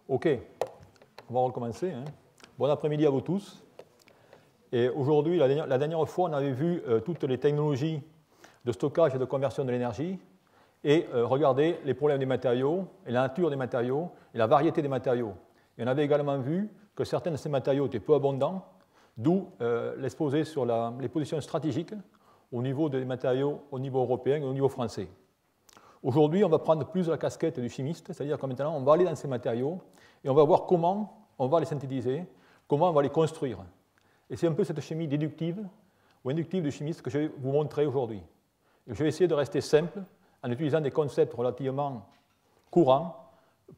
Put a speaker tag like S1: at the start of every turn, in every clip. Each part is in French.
S1: Ok, on va recommencer. Hein. Bon après-midi à vous tous. Et aujourd'hui, la dernière fois, on avait vu toutes les technologies de stockage et de conversion de l'énergie et regardé les problèmes des matériaux et la nature des matériaux et la variété des matériaux. Et on avait également vu que certains de ces matériaux étaient peu abondants, d'où l'exposé sur les positions stratégiques au niveau des matériaux au niveau européen et au niveau français. Aujourd'hui, on va prendre plus la casquette du chimiste, c'est-à-dire que maintenant, on va aller dans ces matériaux et on va voir comment on va les synthétiser, comment on va les construire. Et c'est un peu cette chimie déductive ou inductive du chimiste que je vais vous montrer aujourd'hui. Je vais essayer de rester simple en utilisant des concepts relativement courants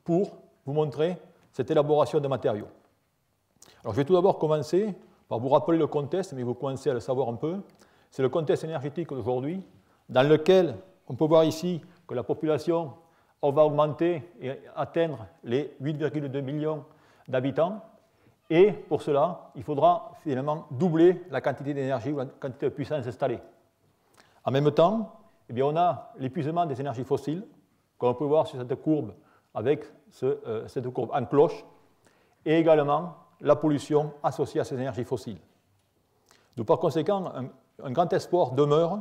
S1: pour vous montrer cette élaboration de matériaux. Alors, je vais tout d'abord commencer par vous rappeler le contexte, mais vous commencez à le savoir un peu. C'est le contexte énergétique d'aujourd'hui, dans lequel on peut voir ici que la population va augmenter et atteindre les 8,2 millions d'habitants. Et pour cela, il faudra finalement doubler la quantité d'énergie ou la quantité de puissance installée. En même temps, eh bien, on a l'épuisement des énergies fossiles, comme on peut voir sur cette courbe avec cette courbe en cloche, et également la pollution associée à ces énergies fossiles. Donc, par conséquent, un grand espoir demeure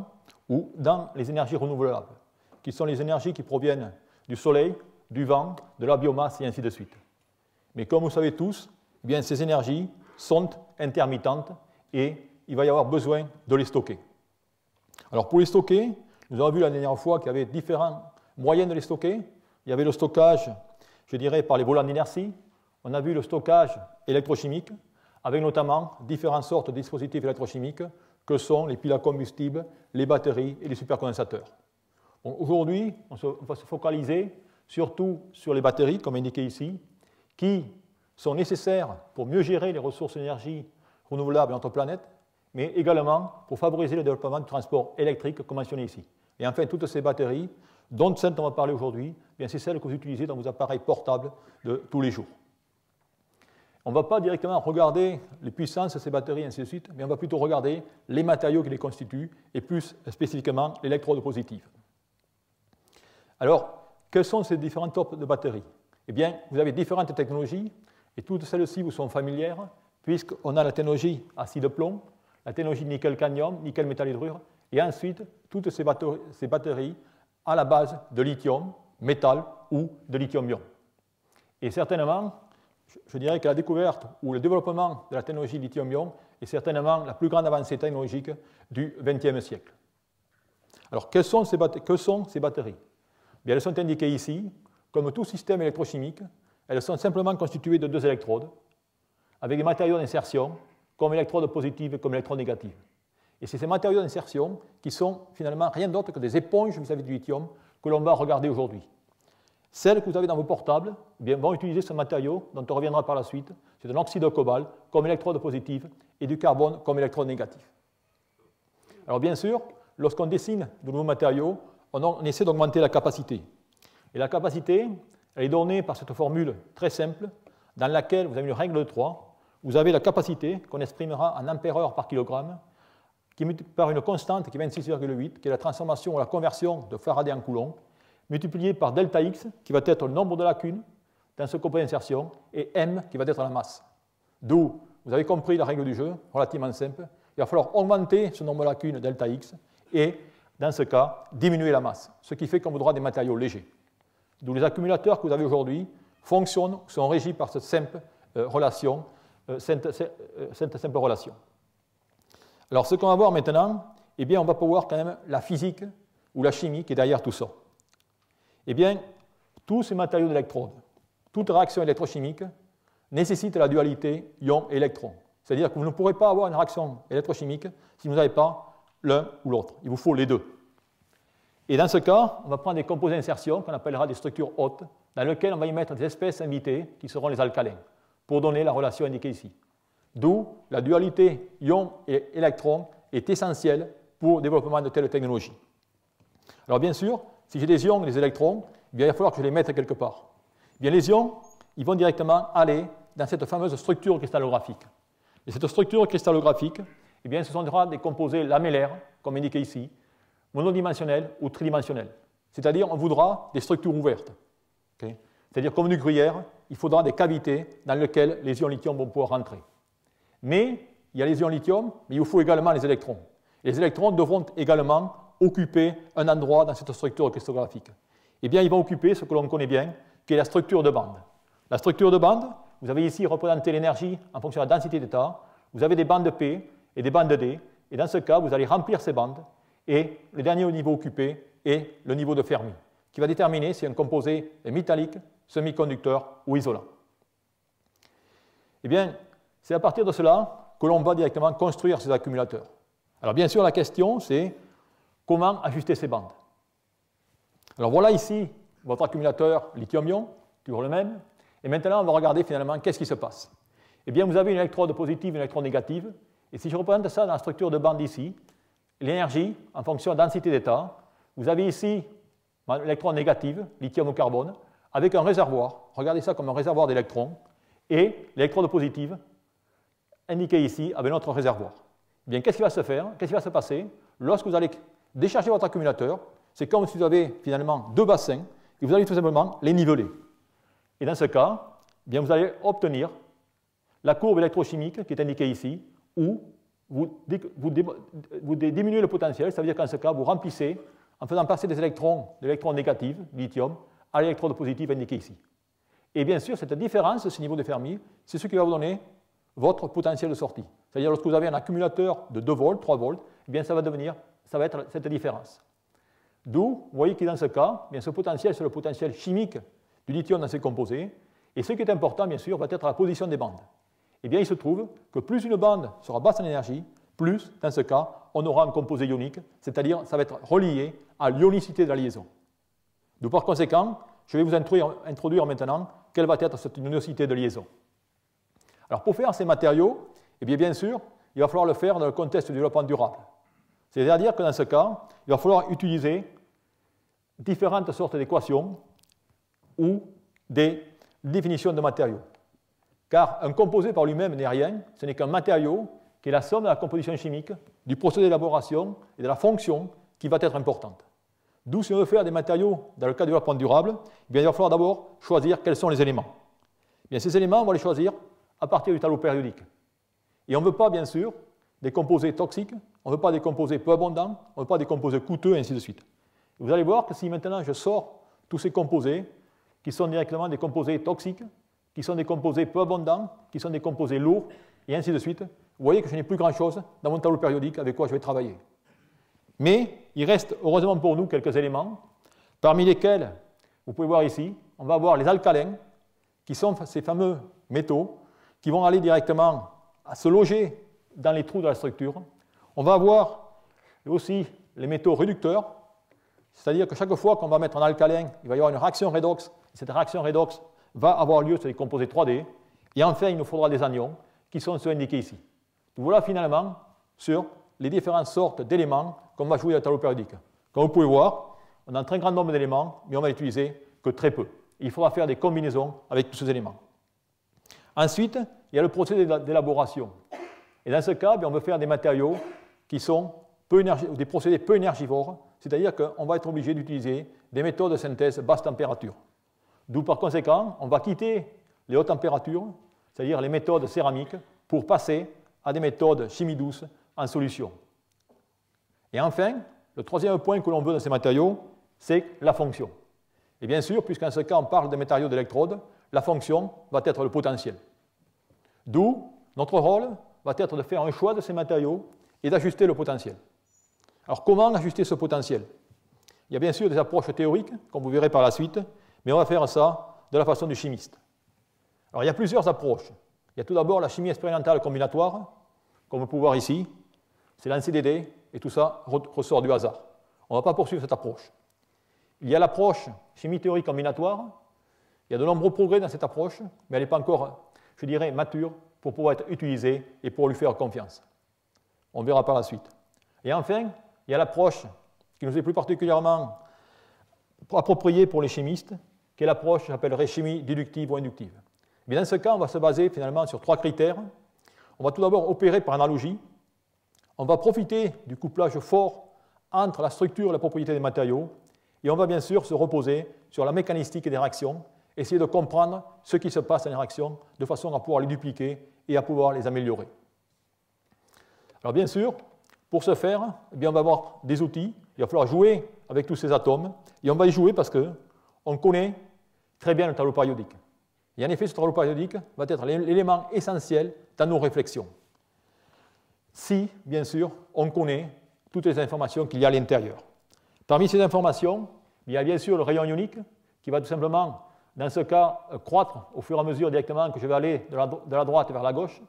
S1: dans les énergies renouvelables, qui sont les énergies qui proviennent du soleil, du vent, de la biomasse et ainsi de suite. Mais comme vous savez tous, eh bien, ces énergies sont intermittentes et il va y avoir besoin de les stocker. Alors pour les stocker, nous avons vu la dernière fois qu'il y avait différents moyens de les stocker. Il y avait le stockage, je dirais, par les volants d'inertie. On a vu le stockage électrochimique, avec notamment différentes sortes de dispositifs électrochimiques que sont les piles à combustible, les batteries et les supercondensateurs. Bon, aujourd'hui, on va se focaliser surtout sur les batteries, comme indiqué ici, qui sont nécessaires pour mieux gérer les ressources d'énergie renouvelables de notre planète, mais également pour favoriser le développement du transport électrique, comme mentionné ici. Et enfin, toutes ces batteries, dont celles dont on va parler aujourd'hui, c'est celles que vous utilisez dans vos appareils portables de tous les jours. On ne va pas directement regarder les puissances de ces batteries, ainsi de suite, mais on va plutôt regarder les matériaux qui les constituent, et plus spécifiquement l'électrode positive. Alors, quels sont ces différents types de batteries? Eh bien, vous avez différentes technologies, et toutes celles-ci vous sont familières, puisqu'on a la technologie acide plomb, la technologie nickel-cadmium, nickel-métal-hydrure, et ensuite toutes ces batteries à la base de lithium, métal ou de lithium-ion. Et certainement, je dirais que la découverte ou le développement de la technologie lithium-ion est certainement la plus grande avancée technologique du XXe siècle. Alors, que sont ces batteries? Bien, elles sont indiquées ici. Comme tout système électrochimique, elles sont simplement constituées de deux électrodes, avec des matériaux d'insertion, comme électrodes positives et comme électrodes négatives. Et c'est ces matériaux d'insertion qui sont finalement rien d'autre que des éponges vis-à-vis du lithium que l'on va regarder aujourd'hui. Celles que vous avez dans vos portables vont utiliser ce matériau, dont on reviendra par la suite, c'est un oxyde de cobalt comme électrode positive et du carbone comme électrode négative. Alors bien sûr, lorsqu'on dessine de nouveaux matériaux, on essaie d'augmenter la capacité. Et la capacité, elle est donnée par cette formule très simple, dans laquelle vous avez une règle de 3. Vous avez la capacité qu'on exprimera en ampères-heure par kilogramme, qui est multipliée par une constante qui est 26,8, qui est la transformation ou la conversion de Faraday en Coulomb, multipliée par delta X, qui va être le nombre de lacunes dans ce composé d'insertion, et M, qui va être la masse. D'où, vous avez compris la règle du jeu, relativement simple, il va falloir augmenter ce nombre de lacunes delta X, et dans ce cas, diminuer la masse, ce qui fait qu'on voudra des matériaux légers. D'où les accumulateurs que vous avez aujourd'hui fonctionnent, sont régis par cette simple relation. Alors, ce qu'on va voir maintenant, eh bien, on va pouvoir quand même la physique ou la chimie qui est derrière tout ça. Eh bien, tous ces matériaux d'électrodes, toute réaction électrochimique nécessite la dualité ion-électron. C'est-à-dire que vous ne pourrez pas avoir une réaction électrochimique si vous n'avez pas l'un ou l'autre. Il vous faut les deux. Et dans ce cas, on va prendre des composés d'insertion qu'on appellera des structures hautes, dans lesquelles on va y mettre des espèces invitées qui seront les alcalins, pour donner la relation indiquée ici. D'où la dualité ion et électron est essentielle pour le développement de telles technologies. Alors bien sûr, si j'ai des ions et des électrons, eh bien, il va falloir que je les mette quelque part. Eh bien, les ions, ils vont directement aller dans cette fameuse structure cristallographique. Et cette structure cristallographique, eh bien, ce sont des composés lamellaires, comme indiqué ici, monodimensionnels ou tridimensionnels. C'est-à-dire, on voudra des structures ouvertes. Okay? C'est-à-dire, comme du gruyère, il faudra des cavités dans lesquelles les ions lithium vont pouvoir rentrer. Mais il y a les ions lithium, mais il vous faut également les électrons. Les électrons devront également occuper un endroit dans cette structure cristallographique. Eh bien, ils vont occuper ce que l'on connaît bien, qui est la structure de bande. La structure de bande, vous avez ici représenté l'énergie en fonction de la densité d'état. Vous avez des bandes P et des bandes D, et dans ce cas, vous allez remplir ces bandes, et le dernier niveau occupé est le niveau de Fermi, qui va déterminer si un composé est métallique, semi-conducteur ou isolant. Eh bien, c'est à partir de cela que l'on va directement construire ces accumulateurs. Alors bien sûr, la question, c'est comment ajuster ces bandes. Alors voilà ici votre accumulateur lithium-ion, toujours le même, et maintenant on va regarder finalement qu'est-ce qui se passe. Eh bien, vous avez une électrode positive et une électrode négative, et si je représente ça dans la structure de bande ici, l'énergie, en fonction de la densité d'état, vous avez ici l'électrode négative, lithium au carbone, avec un réservoir, regardez ça comme un réservoir d'électrons, et l'électrode positive, indiquée ici, avec notre réservoir. Eh bien, qu'est-ce qui va se faire? Qu'est-ce qui va se passer? Lorsque vous allez décharger votre accumulateur, c'est comme si vous avez finalement deux bassins, et vous allez tout simplement les niveler. Et dans ce cas, eh bien, vous allez obtenir la courbe électrochimique qui est indiquée ici, où vous diminuez le potentiel, ça veut dire qu'en ce cas, vous remplissez en faisant passer des électrons de l'électron négatif, lithium, à l'électrode positive indiquée ici. Et bien sûr, cette différence, ce niveau de Fermi, c'est ce qui va vous donner votre potentiel de sortie. C'est-à-dire lorsque vous avez un accumulateur de 2 volts, 3 volts, eh bien ça va être cette différence. D'où, vous voyez que dans ce cas, eh bien, ce potentiel, c'est le potentiel chimique du lithium dans ses composés. Et ce qui est important, bien sûr, va être la position des bandes. Eh bien, il se trouve que plus une bande sera basse en énergie, plus, dans ce cas, on aura un composé ionique, c'est-à-dire ça va être relié à l'ionicité de la liaison. D'où, par conséquent, je vais vous introduire maintenant quelle va être cette ionicité de liaison. Alors, pour faire ces matériaux, eh bien sûr, il va falloir le faire dans le contexte du développement durable. C'est-à-dire que dans ce cas, il va falloir utiliser différentes sortes d'équations ou des définitions de matériaux. Car un composé par lui-même n'est rien, ce n'est qu'un matériau qui est la somme de la composition chimique, du procédé d'élaboration et de la fonction qui va être importante. D'où, si on veut faire des matériaux dans le cas du développement durable, eh bien, il va falloir d'abord choisir quels sont les éléments. Eh bien, ces éléments, on va les choisir à partir du tableau périodique. Et on ne veut pas, bien sûr, des composés toxiques, on ne veut pas des composés peu abondants, on ne veut pas des composés coûteux, et ainsi de suite. Et vous allez voir que si maintenant je sors tous ces composés, qui sont directement des composés toxiques, qui sont des composés peu abondants, qui sont des composés lourds, et ainsi de suite, vous voyez que je n'ai plus grand-chose dans mon tableau périodique avec quoi je vais travailler. Mais il reste, heureusement pour nous, quelques éléments, parmi lesquels, vous pouvez voir ici, on va avoir les alcalins, qui sont ces fameux métaux, qui vont aller directement à se loger dans les trous de la structure. On va avoir aussi les métaux réducteurs, c'est-à-dire que chaque fois qu'on va mettre un alcalin, il va y avoir une réaction redox, et cette réaction redox va avoir lieu sur les composés 3D, et enfin il nous faudra des anions, qui sont ceux indiqués ici. Donc voilà finalement sur les différentes sortes d'éléments qu'on va jouer dans le tableau périodique. Comme vous pouvez voir, on a un très grand nombre d'éléments, mais on va l'utiliser que très peu. Il faudra faire des combinaisons avec tous ces éléments. Ensuite, il y a le procédé d'élaboration. Et dans ce cas, on veut faire des matériaux qui sont des procédés peu énergivores, c'est-à-dire qu'on va être obligé d'utiliser des méthodes de synthèse basse température. D'où par conséquent, on va quitter les hautes températures, c'est-à-dire les méthodes céramiques, pour passer à des méthodes chimie douce en solution. Et enfin, le troisième point que l'on veut dans ces matériaux, c'est la fonction. Et bien sûr, puisqu'en ce cas on parle de matériaux d'électrode, la fonction va être le potentiel. D'où notre rôle va être de faire un choix de ces matériaux et d'ajuster le potentiel. Alors comment ajuster ce potentiel? Il y a bien sûr des approches théoriques, comme vous verrez par la suite, mais on va faire ça de la façon du chimiste. Alors il y a plusieurs approches. Il y a tout d'abord la chimie expérimentale combinatoire, comme vous pouvez voir ici, c'est l'ANCDD, et tout ça ressort du hasard. On ne va pas poursuivre cette approche. Il y a l'approche chimie théorique combinatoire. Il y a de nombreux progrès dans cette approche, mais elle n'est pas encore, je dirais, mature pour pouvoir être utilisée et pour lui faire confiance. On verra par la suite. Et enfin, il y a l'approche qui nous est plus particulièrement appropriée pour les chimistes, qui est l'approche que j'appellerais chimie déductive ou inductive. Mais dans ce cas, on va se baser finalement sur 3 critères. On va tout d'abord opérer par analogie. On va profiter du couplage fort entre la structure et la propriété des matériaux. Et on va bien sûr se reposer sur la mécanistique des réactions essayer de comprendre ce qui se passe en réaction de façon à pouvoir les dupliquer et à pouvoir les améliorer. Alors bien sûr, pour ce faire, eh bien, on va avoir des outils, il va falloir jouer avec tous ces atomes, et on va y jouer parce qu'on connaît très bien le tableau périodique. Et en effet, ce tableau périodique va être l'élément essentiel dans nos réflexions. Si, bien sûr, on connaît toutes les informations qu'il y a à l'intérieur. Parmi ces informations, il y a bien sûr le rayon ionique qui va tout simplement, dans ce cas, croître au fur et à mesure directement que je vais aller de la droite vers la gauche,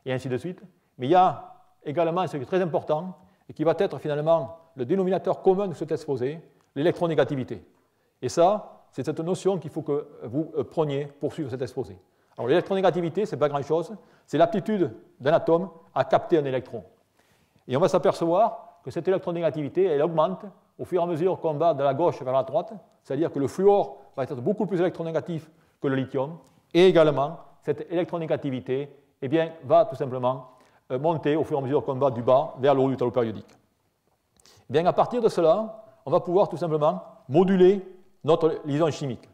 S1: et ainsi de suite. Mais il y a également ce qui est très important et qui va être finalement le dénominateur commun de cet exposé, l'électronégativité. Et ça, c'est cette notion qu'il faut que vous preniez pour suivre cet exposé. Alors l'électronégativité, ce n'est pas grand-chose, c'est l'aptitude d'un atome à capter un électron. Et on va s'apercevoir que cette électronégativité, elle augmente au fur et à mesure qu'on va de la gauche vers la droite, c'est-à-dire que le fluor va être beaucoup plus électronégatif que le lithium, et également, cette électronégativité eh bien, va tout simplement monter au fur et à mesure qu'on va du bas vers le haut du tableau périodique. Eh bien, à partir de cela, on va pouvoir tout simplement moduler notre liaison chimique.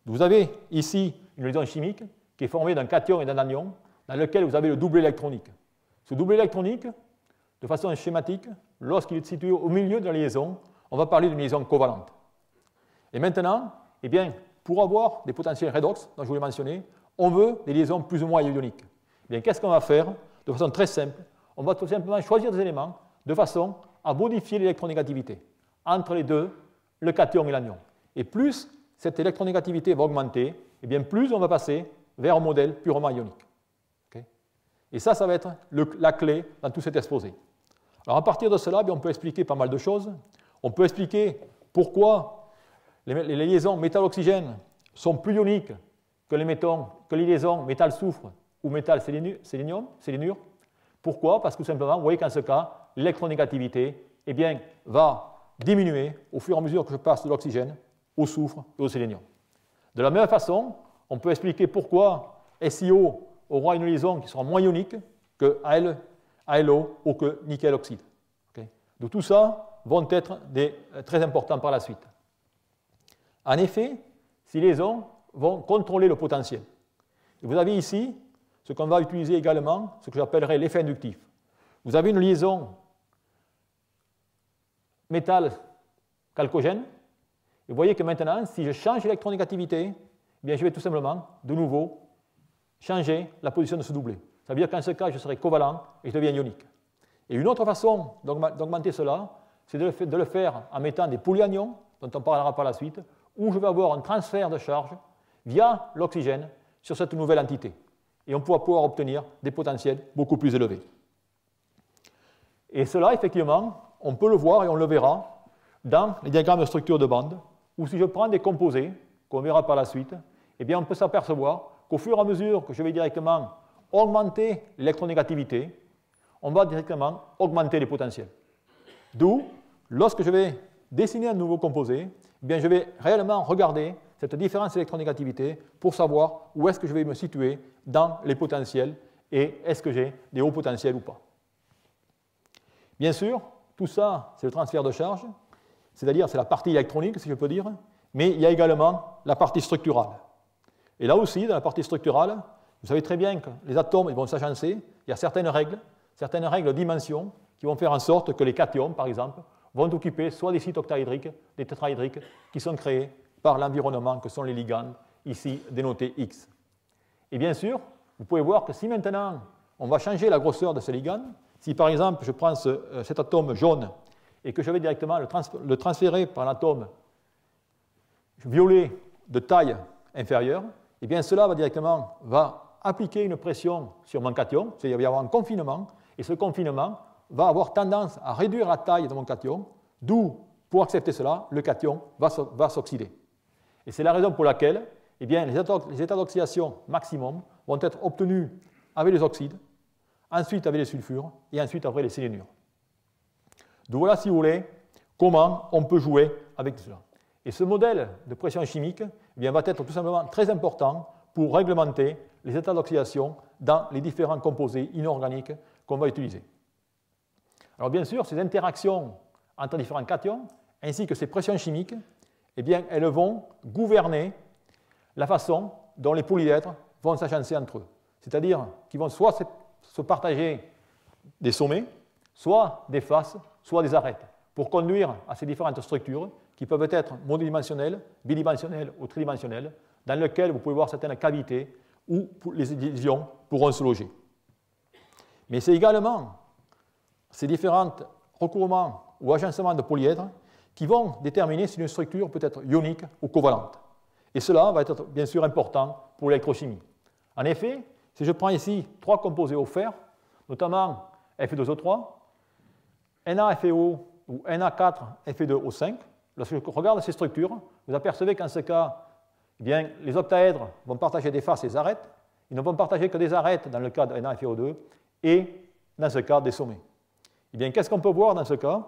S1: Vous avez ici une liaison chimique qui est formée d'un cation et d'un anion, dans lequel vous avez le doublet électronique. Ce doublet électronique, de façon schématique, lorsqu'il est situé au milieu de la liaison, on va parler d'une liaison covalente. Et maintenant, eh bien, pour avoir des potentiels redox, dont je vous l'ai mentionné, on veut des liaisons plus ou moins ioniques. Eh bien, qu'est-ce qu'on va faire? De façon très simple, on va tout simplement choisir des éléments de façon à modifier l'électronégativité entre les deux, le cation et l'anion. Et plus cette électronégativité va augmenter, et bien plus on va passer vers un modèle purement ionique. Okay? Et ça va être la clé dans tout cet exposé. Alors à partir de cela, bien, on peut expliquer pas mal de choses. On peut expliquer pourquoi les liaisons métal-oxygène sont plus ioniques que les liaisons métal-soufre ou métal-sélénure. Pourquoi? Parce que tout simplement, vous voyez qu'en ce cas, l'électronégativité eh bien, va diminuer au fur et à mesure que je passe de l'oxygène au soufre et au sélénium. De la même façon, on peut expliquer pourquoi SiO aura une liaison qui sera moins ionique que AlO ou que nickel oxyde. Okay? Donc tout ça vont être très importants par la suite. En effet, ces liaisons vont contrôler le potentiel. Et vous avez ici ce qu'on va utiliser également, ce que j'appellerais l'effet inductif. Vous avez une liaison métal-chalcogène, et vous voyez que maintenant, si je change l'électronégativité, eh bien, je vais tout simplement, de nouveau, changer la position de ce doublet. Ça veut dire qu'en ce cas, je serai covalent et je deviens ionique. Et une autre façon d'augmenter cela, c'est de le faire en mettant des polyanions, dont on parlera par la suite, où je vais avoir un transfert de charge via l'oxygène sur cette nouvelle entité. Et on va pouvoir obtenir des potentiels beaucoup plus élevés. Et cela, effectivement, on peut le voir et on le verra dans les diagrammes de structure de bande, où si je prends des composés, qu'on verra par la suite, eh bien, on peut s'apercevoir qu'au fur et à mesure que je vais directement augmenter l'électronégativité, on va directement augmenter les potentiels. D'où, lorsque je vais dessiner un nouveau composé, eh bien, je vais réellement regarder cette différence d'électronégativité pour savoir où est-ce que je vais me situer dans les potentiels et est-ce que j'ai des hauts potentiels ou pas. Bien sûr, tout ça, c'est le transfert de charge, c'est-à-dire c'est la partie électronique, si je peux dire, mais il y a également la partie structurale. Et là aussi, dans la partie structurale, vous savez très bien que les atomes ils vont s'agencer, il y a certaines règles de dimension qui vont faire en sorte que les cations, par exemple, vont occuper soit des sites octaédriques, des tétraédriques, qui sont créés par l'environnement que sont les ligands, ici dénotés X. Et bien sûr, vous pouvez voir que si maintenant on va changer la grosseur de ce ligand, si par exemple je prends cet atome jaune et que je vais directement le transférer par l'atome violet de taille inférieure, eh bien cela va appliquer une pression sur mon cation, c'est-à-dire qu'il va y avoir un confinement, et ce confinement va avoir tendance à réduire la taille de mon cation, d'où, pour accepter cela, le cation va s'oxyder. Et c'est la raison pour laquelle eh bien, les états d'oxydation maximum vont être obtenus avec les oxydes, ensuite avec les sulfures, et ensuite avec les sélénures. Donc voilà, si vous voulez, comment on peut jouer avec cela. Et ce modèle de pression chimique eh bien, va être tout simplement très important pour réglementer les états d'oxydation dans les différents composés inorganiques qu'on va utiliser. Alors bien sûr, ces interactions entre différents cations, ainsi que ces pressions chimiques, eh bien, elles vont gouverner la façon dont les polyèdres vont s'agencer entre eux. C'est-à-dire qu'ils vont soit se partager des sommets, soit des faces, soit des arêtes, pour conduire à ces différentes structures qui peuvent être monodimensionnelles, bidimensionnelles ou tridimensionnelles, dans lesquelles vous pouvez voir certaines cavités où les ions pourront se loger. Mais c'est également ces différents recouvrements ou agencements de polyèdres qui vont déterminer si une structure peut être ionique ou covalente. Et cela va être bien sûr important pour l'électrochimie. En effet, si je prends ici 3 composés au fer, notamment Fe2O3, NaFeO ou Na4Fe2O5, lorsque je regarde ces structures, vous apercevez qu'en ce cas, eh bien, les octaèdres vont partager des faces et des arêtes. Ils ne vont partager que des arêtes dans le cas de NaFeO2 et dans ce cas des sommets. Eh bien, qu'est-ce qu'on peut voir dans ce cas?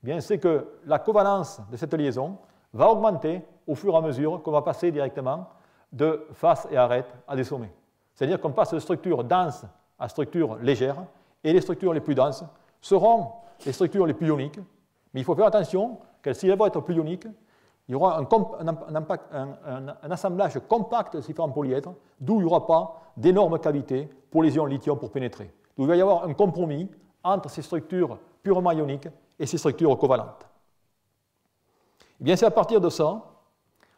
S1: Eh bien, c'est que la covalence de cette liaison va augmenter au fur et à mesure qu'on va passer directement de faces et arêtes à des sommets. C'est-à-dire qu'on passe de structures denses à structures légères, et les structures les plus denses seront les structures les plus ioniques, mais il faut faire attention que si elles vont être plus ioniques, il y aura un assemblage compact de différents polyèdres, d'où il n'y aura pas d'énormes cavités pour les ions lithium pour pénétrer. Donc il va y avoir un compromis entre ces structures purement ioniques et ces structures covalentes. Et bien, c'est à partir de ça,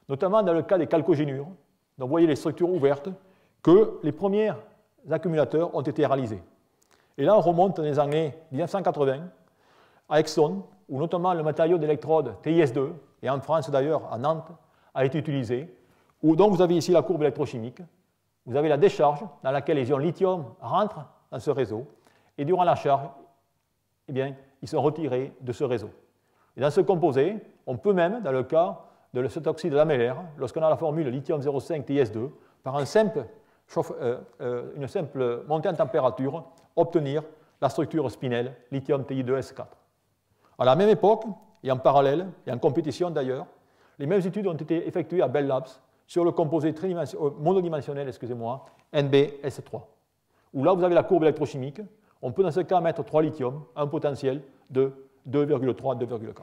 S1: notamment dans le cas des chalcogénures, donc vous voyez les structures ouvertes, que les premiers accumulateurs ont été réalisés. Et là, on remonte dans les années 1980 à Exxon, où notamment le matériau d'électrode TIS2, et en France d'ailleurs, à Nantes, a été utilisé, où donc vous avez ici la courbe électrochimique, vous avez la décharge dans laquelle les ions lithium rentrent dans ce réseau, et durant la charge, eh bien, ils sont retirés de ce réseau. Et dans ce composé, on peut même, dans le cas de cet oxyde lamellaire, lorsqu'on a la formule lithium 0,5 TIS2, par une simple montée en température, obtenir la structure spinelle lithium TI2S4. À la même époque, et en parallèle, et en compétition d'ailleurs, les mêmes études ont été effectuées à Bell Labs sur le composé monodimensionnel NbS3, où là vous avez la courbe électrochimique. On peut dans ce cas mettre 3 lithium à un potentiel de 2,3 à 2,4.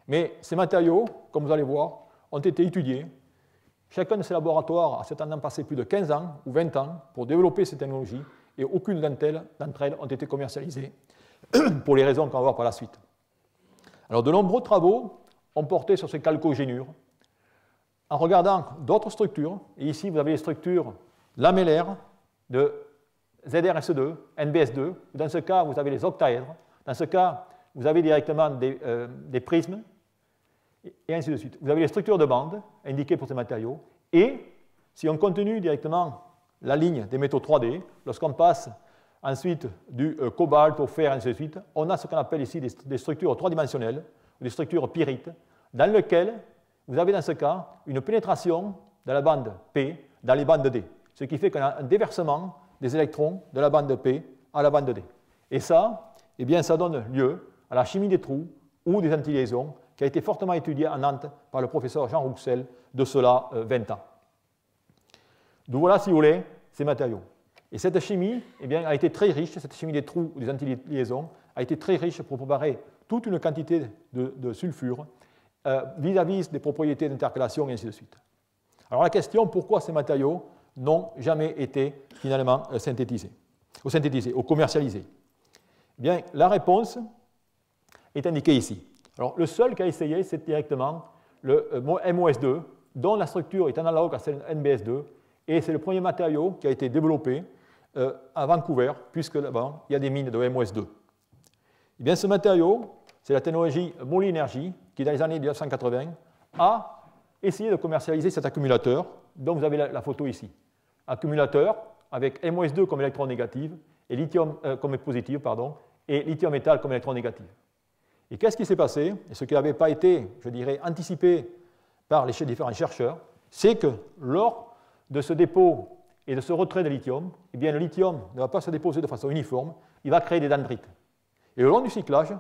S1: Mais ces matériaux, comme vous allez voir, ont été étudiés. Chacun de ces laboratoires a certainement passé plus de 15 ans ou 20 ans pour développer ces technologies, et aucune d'entre elles ont été commercialisées pour les raisons qu'on va voir par la suite. Alors, de nombreux travaux ont porté sur ces chalcogénures en regardant d'autres structures. Et ici, vous avez les structures lamellaires de ZrSe2, NbS2. Dans ce cas, vous avez les octaèdres. Dans ce cas, vous avez directement des prismes, et ainsi de suite. Vous avez les structures de bande indiquées pour ces matériaux. Et si on continue directement la ligne des métaux 3D, lorsqu'on passe ensuite du cobalt au fer, et ainsi de suite, on a ce qu'on appelle ici des structures 3-dimensionnelles, ou des structures pyrites, dans lesquelles vous avez dans ce cas une pénétration de la bande P dans les bandes D, ce qui fait qu'on a un déversement des électrons de la bande P à la bande D. Et ça, eh bien, ça donne lieu à la chimie des trous ou des antiliaisons, qui a été fortement étudiée à Nantes par le professeur Jean Rouxel de cela 20 ans. D'où voilà, si vous voulez, ces matériaux. Et cette chimie eh bien, a été très riche, cette chimie des trous ou des antiliaisons a été très riche pour préparer toute une quantité de sulfure vis-à-vis des propriétés d'intercalation et ainsi de suite. Alors la question, pourquoi ces matériaux n'ont jamais été finalement synthétisés ou commercialisés? Eh bien, la réponse est indiquée ici. Alors, le seul qui a essayé, c'est directement le MOS2, dont la structure est analogue à celle de NbS2, et c'est le premier matériau qui a été développé à Vancouver, puisque là-bas, il y a des mines de MOS2. Eh bien, ce matériau, c'est la technologie Moly Energy, qui, dans les années 1980, a essayé de commercialiser cet accumulateur, dont vous avez la photo ici. Accumulateur avec MOS2 comme électron négatif, et lithium comme positif, et lithium métal comme électron négatif. Et qu'est-ce qui s'est passé? Et ce qui n'avait pas été, je dirais, anticipé par les différents chercheurs, c'est que lors de ce dépôt et de ce retrait de lithium, eh bien, le lithium ne va pas se déposer de façon uniforme, il va créer des dendrites. Et au long du cyclage,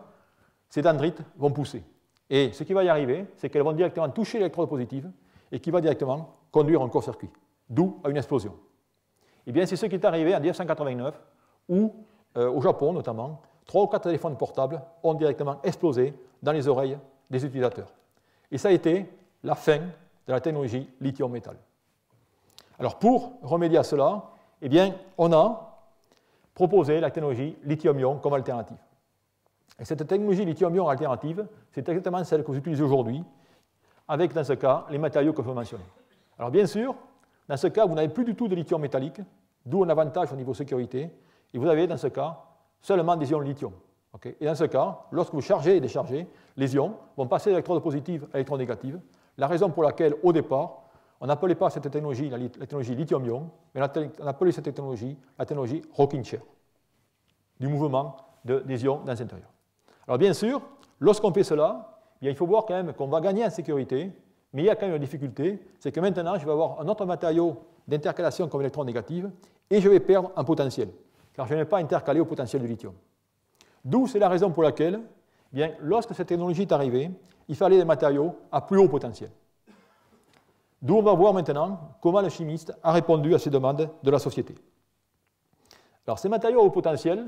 S1: ces dendrites vont pousser. Et ce qui va y arriver, c'est qu'elles vont directement toucher l'électrode positive et qui va directement conduire un court-circuit, d'où à une explosion. Eh bien, c'est ce qui est arrivé en 1989, où, au Japon notamment, 3 ou 4 téléphones portables ont directement explosé dans les oreilles des utilisateurs. Et ça a été la fin de la technologie lithium-métal. Alors pour remédier à cela, eh bien, on a proposé la technologie lithium-ion comme alternative. Et cette technologie lithium-ion alternative, c'est exactement celle que vous utilisez aujourd'hui, avec, dans ce cas, les matériaux que je vous mentionnais. Alors bien sûr, dans ce cas, vous n'avez plus du tout de lithium métallique, d'où un avantage au niveau sécurité, et vous avez, dans ce cas, seulement des ions lithium. Okay. Et dans ce cas, lorsque vous chargez et déchargez, les ions vont passer d'électrode positive à électrode négative, la raison pour laquelle, au départ, on n'appelait pas cette technologie la technologie lithium-ion, mais on appelait cette technologie la technologie rocking chair, du mouvement des ions dans l'intérieur. Alors bien sûr, lorsqu'on fait cela, bien, il faut voir quand même qu'on va gagner en sécurité, mais il y a quand même une difficulté, c'est que maintenant, je vais avoir un autre matériau d'intercalation comme électron négative, et je vais perdre un potentiel, car je n'ai pas intercalé au potentiel du lithium. D'où c'est la raison pour laquelle, bien, lorsque cette technologie est arrivée, il fallait des matériaux à plus haut potentiel. D'où on va voir maintenant comment le chimiste a répondu à ces demandes de la société. Alors ces matériaux à haut potentiel,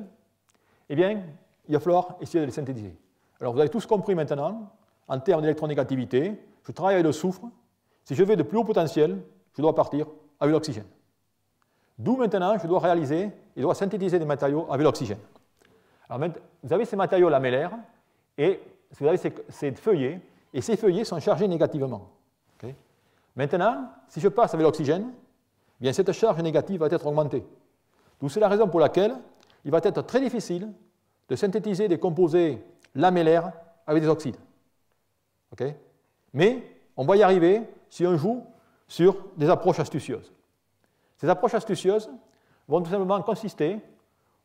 S1: eh bien, il va falloir essayer de les synthétiser. Alors vous avez tous compris maintenant, en termes d'électronégativité, je travaille avec le soufre. Si je vais de plus haut potentiel, je dois partir avec l'oxygène. D'où maintenant, je dois réaliser et dois synthétiser des matériaux avec l'oxygène. Alors vous avez ces matériaux lamellaires et vous avez ces feuillets, et ces feuillets sont chargés négativement. Okay. Maintenant, si je passe avec l'oxygène, bien cette charge négative va être augmentée. D'où c'est la raison pour laquelle il va être très difficile de synthétiser des composés lamellaires avec des oxydes. Okay. Mais on va y arriver si on joue sur des approches astucieuses. Ces approches astucieuses vont tout simplement consister,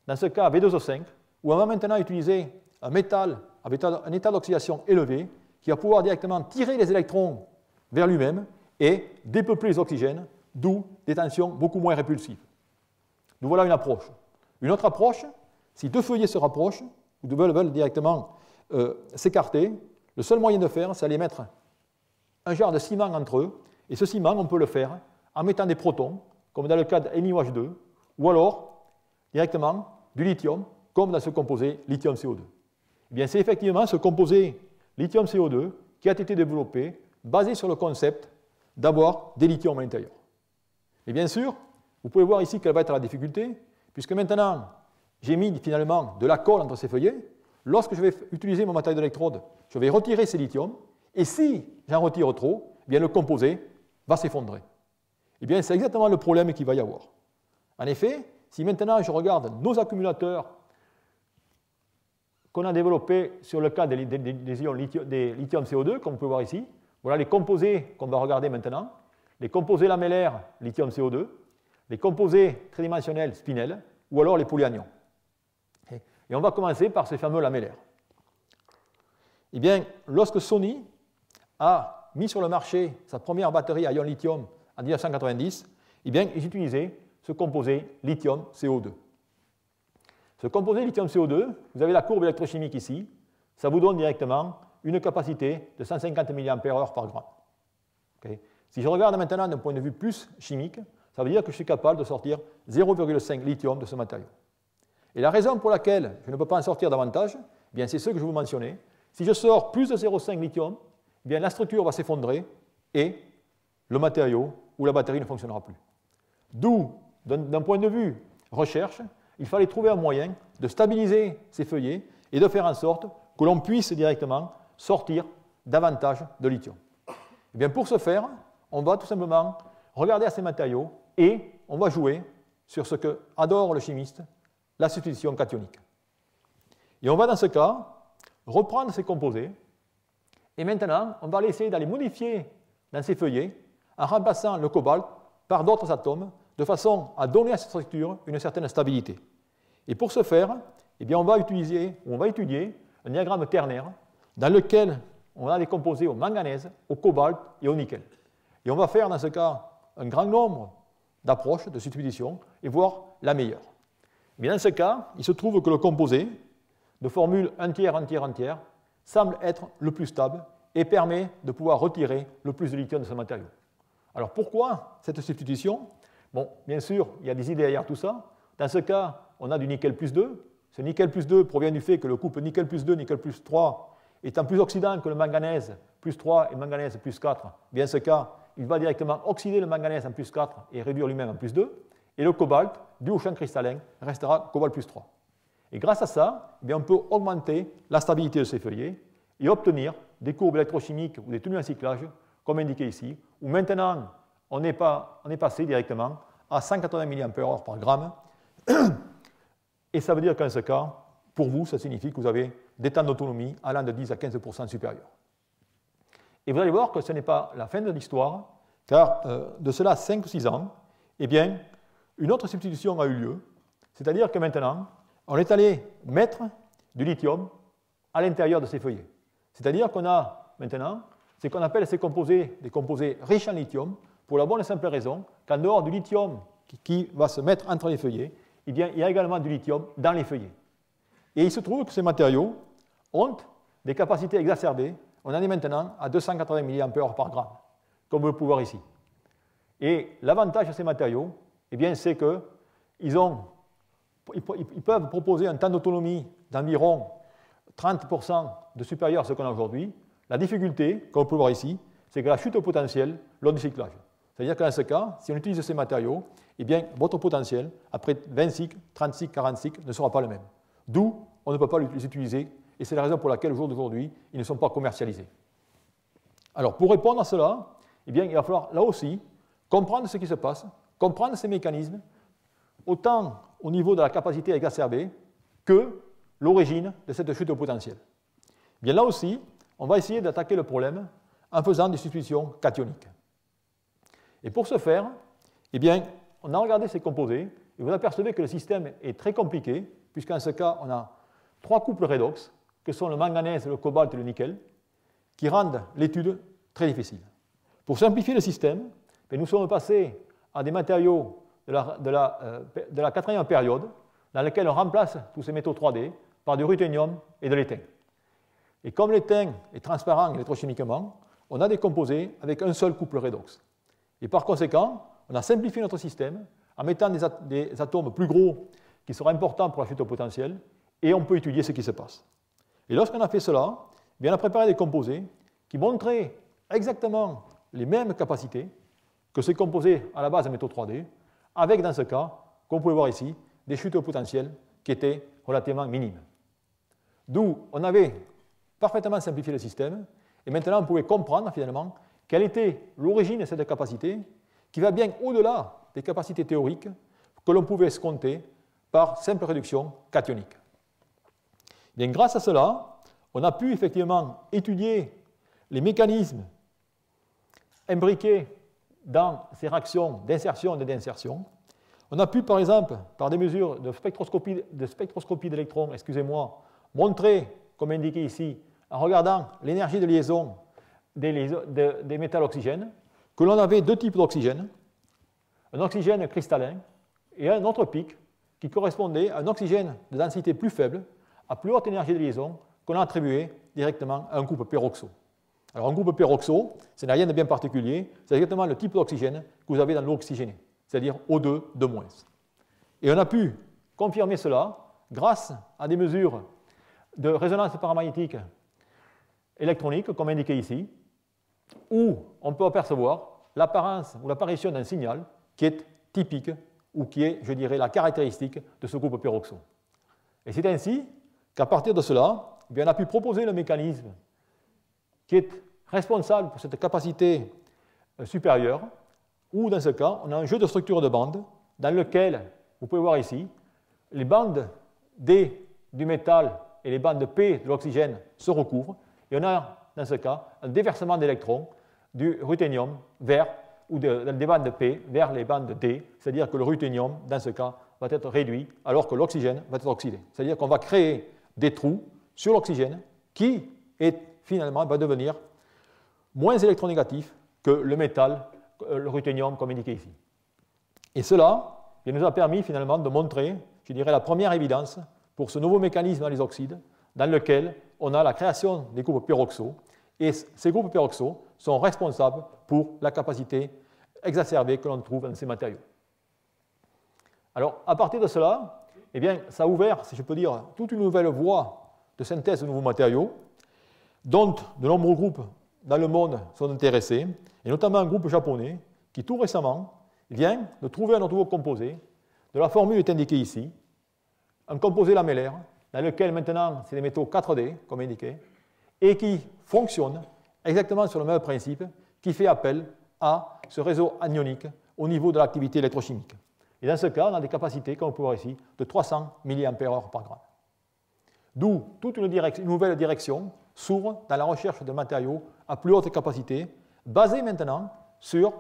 S1: dans ce cas V2O5, où on va maintenant utiliser un métal avec un état d'oxydation élevé qui va pouvoir directement tirer les électrons vers lui-même et dépeupler les oxygènes, d'où des tensions beaucoup moins répulsives. Nous voilà une approche. Une autre approche, si deux feuillets se rapprochent, ou veulent directement s'écarter, le seul moyen de faire, c'est aller mettre un genre de ciment entre eux, et ce ciment, on peut le faire en mettant des protons, comme dans le cas de NiOH2, ou alors directement du lithium, comme dans ce composé lithium-CO2. Eh bien, c'est effectivement ce composé lithium-CO2 qui a été développé, basé sur le concept d'avoir des lithiums à l'intérieur. Et bien sûr, vous pouvez voir ici quelle va être la difficulté, puisque maintenant, j'ai mis finalement de la colle entre ces feuillets. Lorsque je vais utiliser mon matériau d'électrode, je vais retirer ces lithiums, et si j'en retire trop, eh bien, le composé va s'effondrer. Eh bien, c'est exactement le problème qu'il va y avoir. En effet, si maintenant je regarde nos accumulateurs qu'on a développés sur le cas des ions lithium-CO2, comme vous pouvez voir ici, voilà les composés qu'on va regarder maintenant, les composés lamellaires lithium-CO2, les composés tridimensionnels spinels, ou alors les polyanions. Et on va commencer par ces fameux lamellaires. Eh bien, lorsque Sony a mis sur le marché sa première batterie à ion lithium en 1990, eh bien, ils utilisaient ce composé lithium-CO2. Ce composé lithium-CO2, vous avez la courbe électrochimique ici, ça vous donne directement une capacité de 150 mAh par gramme. Okay. Si je regarde maintenant d'un point de vue plus chimique, ça veut dire que je suis capable de sortir 0,5 lithium de ce matériau. Et la raison pour laquelle je ne peux pas en sortir davantage, eh bien, c'est ce que je vous mentionnais. Si je sors plus de 0,5 lithium, eh bien, la structure va s'effondrer et le matériau ou la batterie ne fonctionnera plus. D'où, d'un point de vue recherche, il fallait trouver un moyen de stabiliser ces feuillets et de faire en sorte que l'on puisse directement sortir davantage de lithium. Et bien, pour ce faire, on va tout simplement regarder à ces matériaux et on va jouer sur ce que adore le chimiste, la substitution cationique. Et on va dans ce cas reprendre ces composés et maintenant on va essayer d'aller modifier dans ces feuillets en remplaçant le cobalt par d'autres atomes de façon à donner à cette structure une certaine stabilité. Et pour ce faire, eh bien, on va étudier un diagramme ternaire dans lequel on a des composés au manganèse, au cobalt et au nickel. Et on va faire dans ce cas un grand nombre d'approches de substitution et voir la meilleure. Mais dans ce cas, il se trouve que le composé de formule 1 tiers, 1 tiers, 1 tiers semble être le plus stable et permet de pouvoir retirer le plus de lithium de ce matériau. Alors pourquoi cette substitution? Bon, bien sûr, il y a des idées derrière tout ça. Dans ce cas, on a du nickel plus 2. Ce nickel plus 2 provient du fait que le couple nickel plus 2, nickel plus 3 étant plus oxydant que le manganèse plus 3 et le manganèse plus 4, bien ce cas, il va directement oxyder le manganèse en plus 4 et réduire lui-même en plus 2. Et le cobalt, dû au champ cristallin, restera cobalt plus 3. Et grâce à ça, on peut augmenter la stabilité de ces feuillets et obtenir des courbes électrochimiques ou des tenues en cyclage, comme indiqué ici, où maintenant on est passé directement à 180 mAh par gramme. Et ça veut dire qu'en ce cas, pour vous, ça signifie que vous avez des temps d'autonomie allant de 10 à 15% supérieurs. Et vous allez voir que ce n'est pas la fin de l'histoire, car de cela 5 ou 6 ans, eh bien, une autre substitution a eu lieu, c'est-à-dire que maintenant, on est allé mettre du lithium à l'intérieur de ces feuillets. C'est-à-dire qu'on a maintenant ce qu'on appelle ces composés, des composés riches en lithium, pour la bonne et simple raison qu'en dehors du lithium qui va se mettre entre les feuillets, eh bien, il y a également du lithium dans les feuillets. Et il se trouve que ces matériaux ont des capacités exacerbées. On en est maintenant à 280 mAh par gramme, comme vous le pouvez voir ici. Et l'avantage de ces matériaux, eh bien, c'est qu'ils peuvent proposer un temps d'autonomie d'environ 30% de supérieur à ce qu'on a aujourd'hui. La difficulté, comme vous pouvez voir ici, c'est que la chute au potentiel lors du cyclage. C'est-à-dire que dans ce cas, si on utilise ces matériaux, eh bien, votre potentiel, après 20 cycles, 30 cycles, 40 cycles, ne sera pas le même. D'où on ne peut pas les utiliser, et c'est la raison pour laquelle, au jour d'aujourd'hui, ils ne sont pas commercialisés. Alors, pour répondre à cela, eh bien, il va falloir, là aussi, comprendre ce qui se passe, comprendre ces mécanismes, autant au niveau de la capacité exacerbée que l'origine de cette chute au potentiel. Eh bien, là aussi, on va essayer d'attaquer le problème en faisant des substitutions cationiques. Et pour ce faire, eh bien, on a regardé ces composés, et vous apercevez que le système est très compliqué, puisqu'en ce cas, on a 3 couples redox, que sont le manganèse, le cobalt et le nickel, qui rendent l'étude très difficile. Pour simplifier le système, nous sommes passés à des matériaux de la 4e période, dans lesquels on remplace tous ces métaux 3D par du ruthénium et de l'étain. Et comme l'étain est transparent électrochimiquement, on a des composés avec un seul couple redox. Et par conséquent, on a simplifié notre système en mettant des atomes plus gros qui seront importants pour la chute au potentiel, et on peut étudier ce qui se passe. Et lorsqu'on a fait cela, on a préparé des composés qui montraient exactement les mêmes capacités que ces composés à la base de métaux 3D, avec dans ce cas, comme vous pouvez voir ici, des chutes au potentiel qui étaient relativement minimes. D'où on avait parfaitement simplifié le système, et maintenant on pouvait comprendre finalement quelle était l'origine de cette capacité, qui va bien au-delà des capacités théoriques que l'on pouvait escompter par simple réduction cationique. Bien, grâce à cela, on a pu effectivement étudier les mécanismes imbriqués dans ces réactions d'insertion et de déinsertion. On a pu, par exemple, par des mesures de spectroscopie d'électrons, montrer, comme indiqué ici, en regardant l'énergie de liaison des métals oxygènes, que l'on avait 2 types d'oxygène, un oxygène cristallin et un autre pic qui correspondait à un oxygène de densité plus faible, à plus haute énergie de liaison, qu'on a attribué directement à un groupe peroxo. Alors un groupe peroxo, ce n'est rien de bien particulier, c'est exactement le type d'oxygène que vous avez dans l'eau oxygénée, c'est-à-dire O2 de moins. Et on a pu confirmer cela grâce à des mesures de résonance paramagnétique électronique, comme indiqué ici, où on peut apercevoir l'apparence ou l'apparition d'un signal qui est typique ou qui est, je dirais, la caractéristique de ce groupe peroxo. Et c'est ainsi qu'à partir de cela, on a pu proposer le mécanisme qui est responsable pour cette capacité supérieure, où dans ce cas, on a un jeu de structure de bandes dans lequel, vous pouvez voir ici, les bandes D du métal et les bandes P de l'oxygène se recouvrent, et on a dans ce cas un déversement d'électrons du ruthénium vers, ou des bandes P vers les bandes D, c'est-à-dire que le ruthénium, dans ce cas, va être réduit alors que l'oxygène va être oxydé. C'est-à-dire qu'on va créer des trous sur l'oxygène qui, finalement, va devenir moins électronégatif que le métal, le ruthénium, comme indiqué ici. Et cela nous a permis finalement de montrer, je dirais, la première évidence pour ce nouveau mécanisme dans les oxydes, dans lequel on a la création des groupes peroxo, et ces groupes peroxo sont responsables pour la capacité exacerbée que l'on trouve dans ces matériaux. Alors, à partir de cela, eh bien, ça a ouvert, si je peux dire, toute une nouvelle voie de synthèse de nouveaux matériaux, dont de nombreux groupes dans le monde sont intéressés, et notamment un groupe japonais qui tout récemment vient de trouver un nouveau composé, dont la formule est indiquée ici, un composé lamellaire, dans lequel maintenant c'est des métaux 4D, comme indiqué, et qui fonctionne exactement sur le même principe, qui fait appel à ce réseau anionique au niveau de l'activité électrochimique. Et dans ce cas, on a des capacités, comme vous pouvez voir ici, de 300 mAh par gramme. D'où toute une nouvelle direction s'ouvre dans la recherche de matériaux à plus haute capacité, basée maintenant sur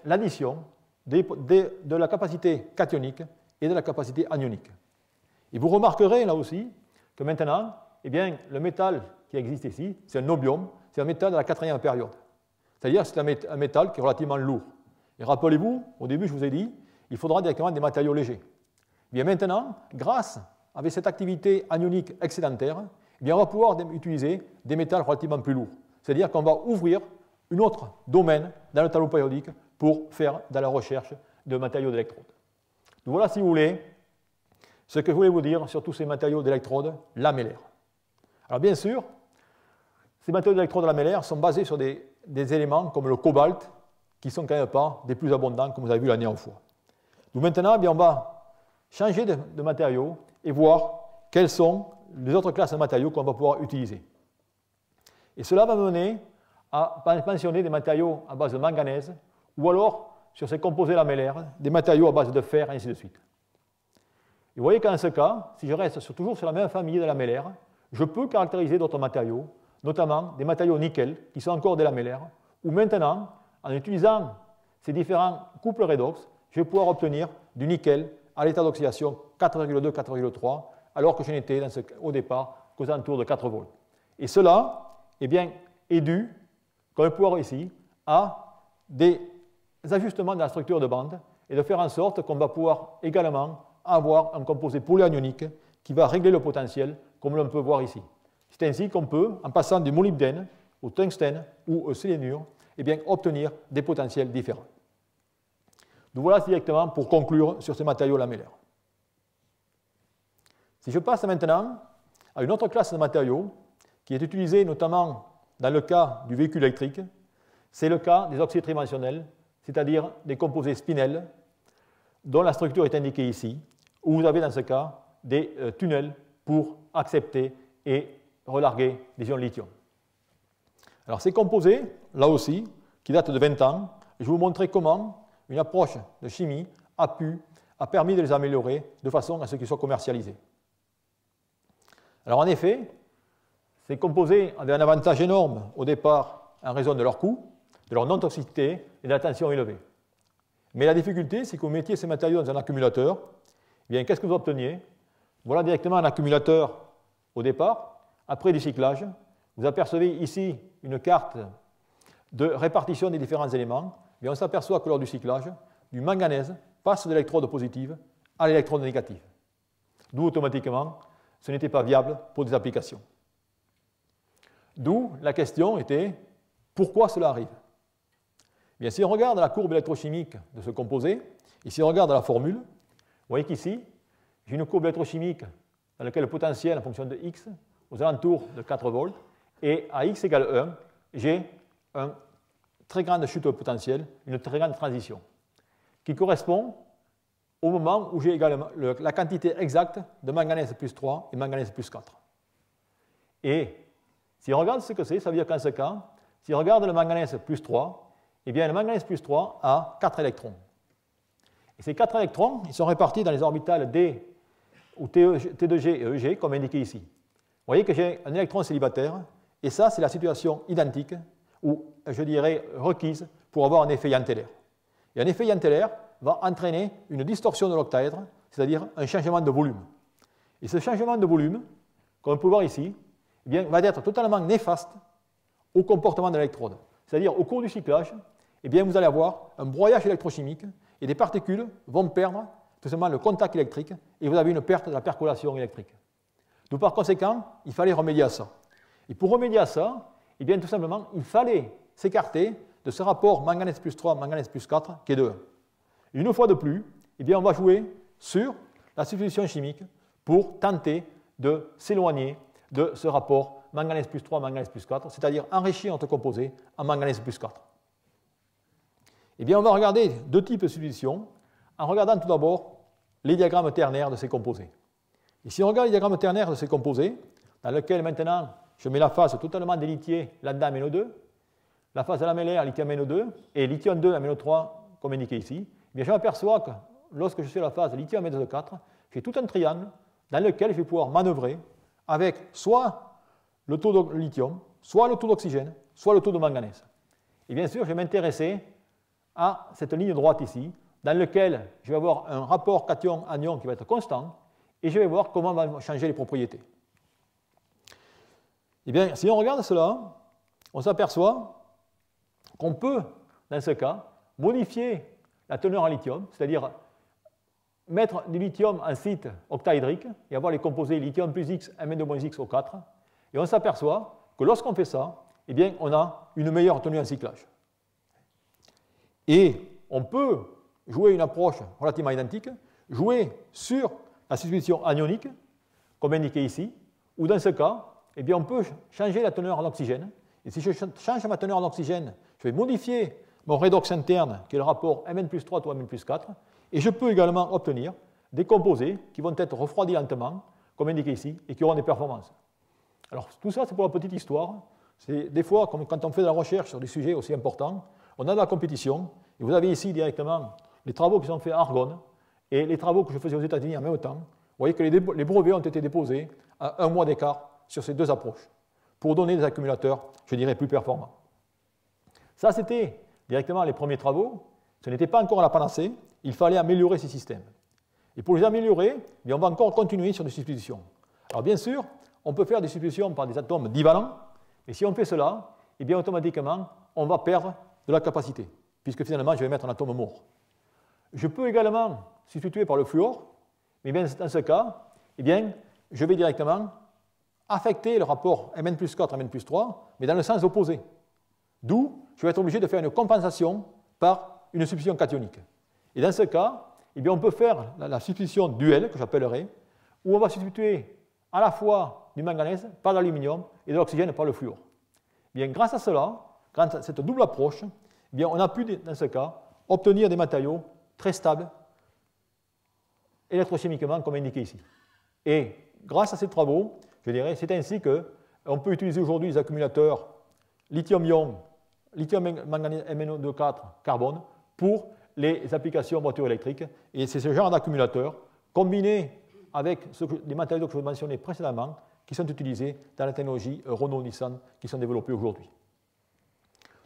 S1: l'addition de la capacité cationique et de la capacité anionique. Et vous remarquerez là aussi que maintenant, le métal qui existe ici, c'est un niobium, c'est un métal de la 4e période. C'est-à-dire que c'est un métal qui est relativement lourd. Et rappelez-vous, au début, je vous ai dit, il faudra directement des matériaux légers. Bien maintenant, grâce à cette activité anionique excédentaire, on va pouvoir utiliser des métals relativement plus lourds. C'est-à-dire qu'on va ouvrir un autre domaine dans le tableau périodique pour faire de la recherche de matériaux d'électrode. Donc voilà, si vous voulez, ce que je voulais vous dire sur tous ces matériaux d'électrode lamellaires. Alors bien sûr, ces matériaux d'électrode lamellaires sont basés sur des éléments comme le cobalt, qui sont quand même pas des plus abondants, comme vous avez vu la dernière fois. Donc maintenant, on va changer de matériaux et voir quelles sont les autres classes de matériaux qu'on va pouvoir utiliser. Et cela va mener à mentionner des matériaux à base de manganèse, ou alors, sur ces composés lamellaires, des matériaux à base de fer, et ainsi de suite. Et vous voyez qu'en ce cas, si je reste toujours sur la même famille de lamellaires, je peux caractériser d'autres matériaux, notamment des matériaux nickel, qui sont encore des lamellaires, où maintenant, en utilisant ces différents couples redox, je vais pouvoir obtenir du nickel à l'état d'oxydation 4,2, 4,3, alors que je n'étais au départ qu'aux alentours de 4 volts. Et cela est dû, comme vous pouvez voir ici, à des ajustements de la structure de bande et de faire en sorte qu'on va pouvoir également avoir un composé polyanionique qui va régler le potentiel, comme l'on peut voir ici. C'est ainsi qu'on peut, en passant du molybdène au tungstène ou au sélénure, obtenir des potentiels différents. Donc voilà directement pour conclure sur ces matériaux lamellaires. Si je passe maintenant à une autre classe de matériaux qui est utilisée notamment dans le cas du véhicule électrique, c'est le cas des oxydes tridimensionnels, c'est-à-dire des composés spinels, dont la structure est indiquée ici, où vous avez dans ce cas des tunnels pour accepter et relarguer les ions lithium. Alors ces composés, là aussi, qui datent de 20 ans, je vais vous montrer comment une approche de chimie a permis de les améliorer de façon à ce qu'ils soient commercialisés. Alors en effet, ces composés avaient un avantage énorme au départ en raison de leur coût, de leur non-toxicité et de la tension élevée. Mais la difficulté, c'est que vous mettiez ces matériaux dans un accumulateur, qu'est-ce que vous obteniez? Voilà directement un accumulateur au départ. Après du cyclage, vous apercevez ici une carte de répartition des différents éléments. Et on s'aperçoit que lors du cyclage, du manganèse passe de l'électrode positive à l'électrode négative. D'où automatiquement, ce n'était pas viable pour des applications. D'où la question était, pourquoi cela arrive? Bien, si on regarde la courbe électrochimique de ce composé, et si on regarde la formule, vous voyez qu'ici, j'ai une courbe électrochimique dans laquelle le potentiel en fonction de x aux alentours de 4 volts, et à x égale 1, j'ai une très grande chute de potentiel, une très grande transition, qui correspond au moment où j'ai également la quantité exacte de manganèse plus 3 et manganèse plus 4. Et si on regarde ce que c'est, ça veut dire qu'en ce cas, si on regarde le manganèse plus 3, le manganèse plus 3 a 4 électrons. Et ces 4 électrons, ils sont répartis dans les orbitales D ou T2G et EG, comme indiqué ici. Vous voyez que j'ai un électron célibataire, et ça, c'est la situation identique, ou je dirais requise, pour avoir un effet Jahn-Teller. Et un effet Jahn-Teller va entraîner une distorsion de l'octaèdre, c'est-à-dire un changement de volume. Et ce changement de volume, comme on peut voir ici, va être totalement néfaste au comportement de l'électrode. C'est-à-dire, au cours du cyclage, vous allez avoir un broyage électrochimique et des particules vont perdre tout simplement le contact électrique et vous avez une perte de la percolation électrique. Donc, par conséquent, il fallait remédier à ça. Et pour remédier à ça, tout simplement, il fallait s'écarter de ce rapport manganèse plus 3, manganèse plus 4, qui est de 1. Une fois de plus, on va jouer sur la substitution chimique pour tenter de s'éloigner de ce rapport manganèse plus 3, manganèse plus 4, c'est-à-dire enrichir notre composé en manganèse plus 4. Eh bien, on va regarder deux types de substitution, en regardant tout d'abord les diagrammes ternaires de ces composés. Et si on regarde les diagrammes ternaires de ces composés, dans lesquels maintenant je mets la phase totalement délithiée là-dedans MnO2, la phase lamellaire lithium MnO2 et lithium 2 MnO3 comme indiqué ici, eh bien, je m'aperçois que lorsque je suis à la phase lithium MnO4, j'ai tout un triangle dans lequel je vais pouvoir manœuvrer avec soit le taux de lithium, soit le taux d'oxygène, soit le taux de manganèse. Et bien sûr, je vais m'intéresser à cette ligne droite ici, dans laquelle je vais avoir un rapport cation-anion qui va être constant, et je vais voir comment vont changer les propriétés. Eh bien, si on regarde cela, on s'aperçoit qu'on peut, dans ce cas, modifier la teneur en lithium, c'est-à-dire mettre du lithium en site octaédrique et avoir les composés lithium plus X, Mn2-X au 4, et on s'aperçoit que lorsqu'on fait ça, eh bien, on a une meilleure tenue en cyclage. Et on peut jouer une approche relativement identique, jouer sur la substitution anionique, comme indiqué ici, ou dans ce cas, eh bien, on peut changer la teneur en oxygène. Et si je change ma teneur en oxygène, je vais modifier mon redox interne, qui est le rapport Mn plus 3 ou Mn plus 4, et je peux également obtenir des composés qui vont être refroidis lentement, comme indiqué ici, et qui auront des performances. Alors, tout ça, c'est pour la petite histoire. C'est des fois, comme quand on fait de la recherche sur des sujets aussi importants, on a de la compétition, et vous avez ici directement les travaux qui sont faits à Argonne, et les travaux que je faisais aux États-Unis en même temps. Vous voyez que les brevets ont été déposés à 1 mois d'écart sur ces deux approches, pour donner des accumulateurs, je dirais, plus performants. Ça, c'était directement les premiers travaux. Ce n'était pas encore la panacée, il fallait améliorer ces systèmes. Et pour les améliorer, on va encore continuer sur des substitutions. Alors bien sûr, on peut faire des substitutions par des atomes divalents, mais si on fait cela, eh bien automatiquement, on va perdre de la capacité, puisque finalement, je vais mettre un atome mort. Je peux également substituer par le fluor, mais bien dans ce cas, eh bien, je vais directement affecter le rapport Mn plus 4, Mn plus 3, mais dans le sens opposé. D'où je vais être obligé de faire une compensation par une substitution cationique. Et dans ce cas, eh bien, on peut faire la substitution duel, que j'appellerai, où on va substituer à la fois du manganèse par l'aluminium et de l'oxygène par le fluor. Eh bien, grâce à cela, grâce à cette double approche, eh bien, on a pu, dans ce cas, obtenir des matériaux très stables électrochimiquement, comme indiqué ici. Et grâce à ces travaux, je dirais, c'est ainsi qu'on peut utiliser aujourd'hui les accumulateurs lithium-ion, lithium-manganèse MnO2,4 carbone pour les applications voitures électriques. Et c'est ce genre d'accumulateurs, combiné avec les matériaux que je mentionnais précédemment, qui sont utilisés dans la technologie Renault-Nissan qui sont développés aujourd'hui.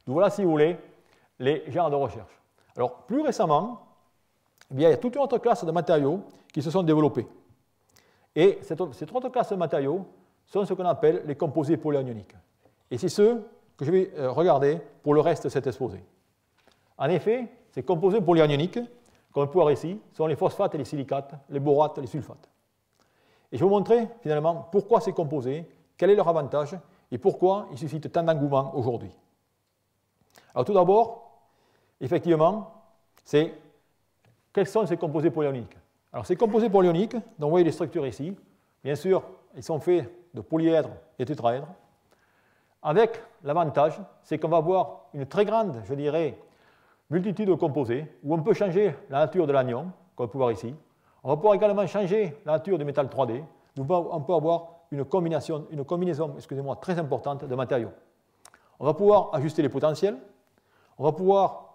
S1: Donc voilà, si vous voulez, les genres de recherche. Alors, plus récemment, eh bien, il y a toute une autre classe de matériaux qui se sont développés. Et cette autre classe de matériaux sont ce qu'on appelle les composés polyanioniques. Et c'est ceux que je vais regarder pour le reste de cet exposé. En effet, ces composés polyanioniques, comme on peut voir ici, sont les phosphates et les silicates, les borates et les sulfates. Et je vais vous montrer finalement pourquoi ces composés, quel est leur avantage et pourquoi ils suscitent tant d'engouement aujourd'hui. Alors tout d'abord, effectivement, quels sont ces composés polyanioniques? Alors ces composés polyanioniques, donc vous voyez les structures ici, bien sûr, ils sont faits de polyèdres et tétraèdres, avec l'avantage, c'est qu'on va avoir une très grande, je dirais, multitude de composés, où on peut changer la nature de l'anion, comme on peut voir ici. On va pouvoir également changer la nature du métal 3D, donc on peut avoir une combinaison très importante de matériaux. On va pouvoir ajuster les potentiels, on va pouvoir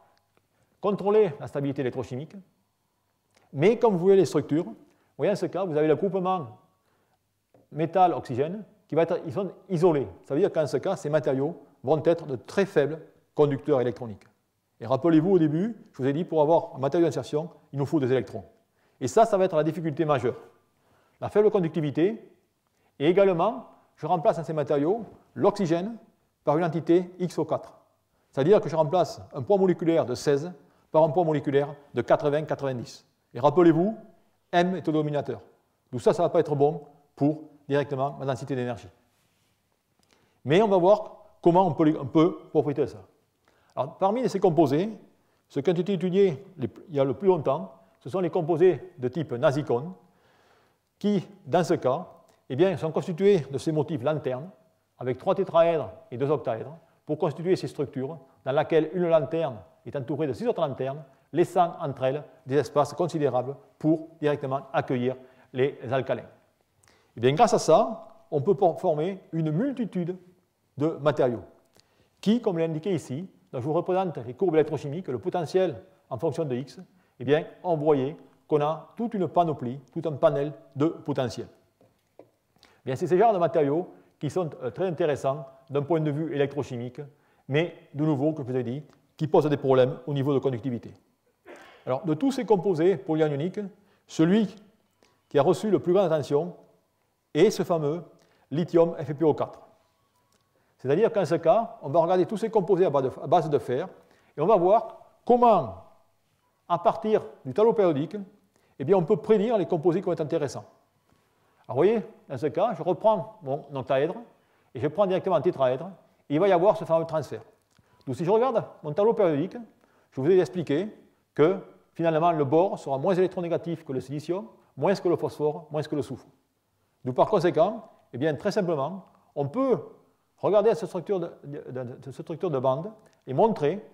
S1: contrôler la stabilité électrochimique, mais comme vous voyez les structures, vous voyez en ce cas, vous avez le groupement métal-oxygène, ils sont isolés. Ça veut dire qu'en ce cas, ces matériaux vont être de très faibles conducteurs électroniques. Et rappelez-vous, au début, je vous ai dit, pour avoir un matériau d'insertion, il nous faut des électrons. Et ça va être la difficulté majeure. La faible conductivité, et également, je remplace dans ces matériaux l'oxygène par une entité XO4. C'est-à-dire que je remplace un poids moléculaire de 16 par un poids moléculaire de 80-90. Et rappelez-vous, M est au dominateur. Donc ça ne va pas être bon pour directement la densité d'énergie. Mais on va voir comment on peut profiter de ça. Alors, parmi ces composés, ce qui a été étudié il y a le plus longtemps, ce sont les composés de type Nasicon, qui, dans ce cas, eh bien, sont constitués de ces motifs lanternes, avec 3 tétraèdres et 2 octaèdres, pour constituer ces structures, dans lesquelles une lanterne est entourée de 6 autres lanternes, laissant entre elles des espaces considérables pour directement accueillir les alcalins. Et bien, grâce à ça, on peut former une multitude de matériaux qui, comme je l'ai indiqué ici, donc je vous représente les courbes électrochimiques, le potentiel en fonction de x, eh bien, on voyait qu'on a toute une panoplie, tout un panel de potentiels. Bien, c'est ce genre de matériaux qui sont très intéressants d'un point de vue électrochimique, mais de nouveau, comme je vous ai dit, qui posent des problèmes au niveau de conductivité. Alors, de tous ces composés polyanioniques, celui qui a reçu le plus grande attention est ce fameux lithium FePO4. C'est-à-dire qu'en ce cas, on va regarder tous ces composés à base de fer et on va voir comment, à partir du tableau périodique, eh bien, on peut prédire les composés qui vont être intéressants. Alors, vous voyez, dans ce cas, je reprends mon octaèdre et je prends directement un tétraèdre et il va y avoir ce fameux transfert. Donc, si je regarde mon tableau périodique, je vous ai expliqué que finalement, le bore sera moins électronégatif que le silicium, moins que le phosphore, moins que le soufre. Donc, par conséquent, eh bien, très simplement, on peut regarder cette structure de bande et montrer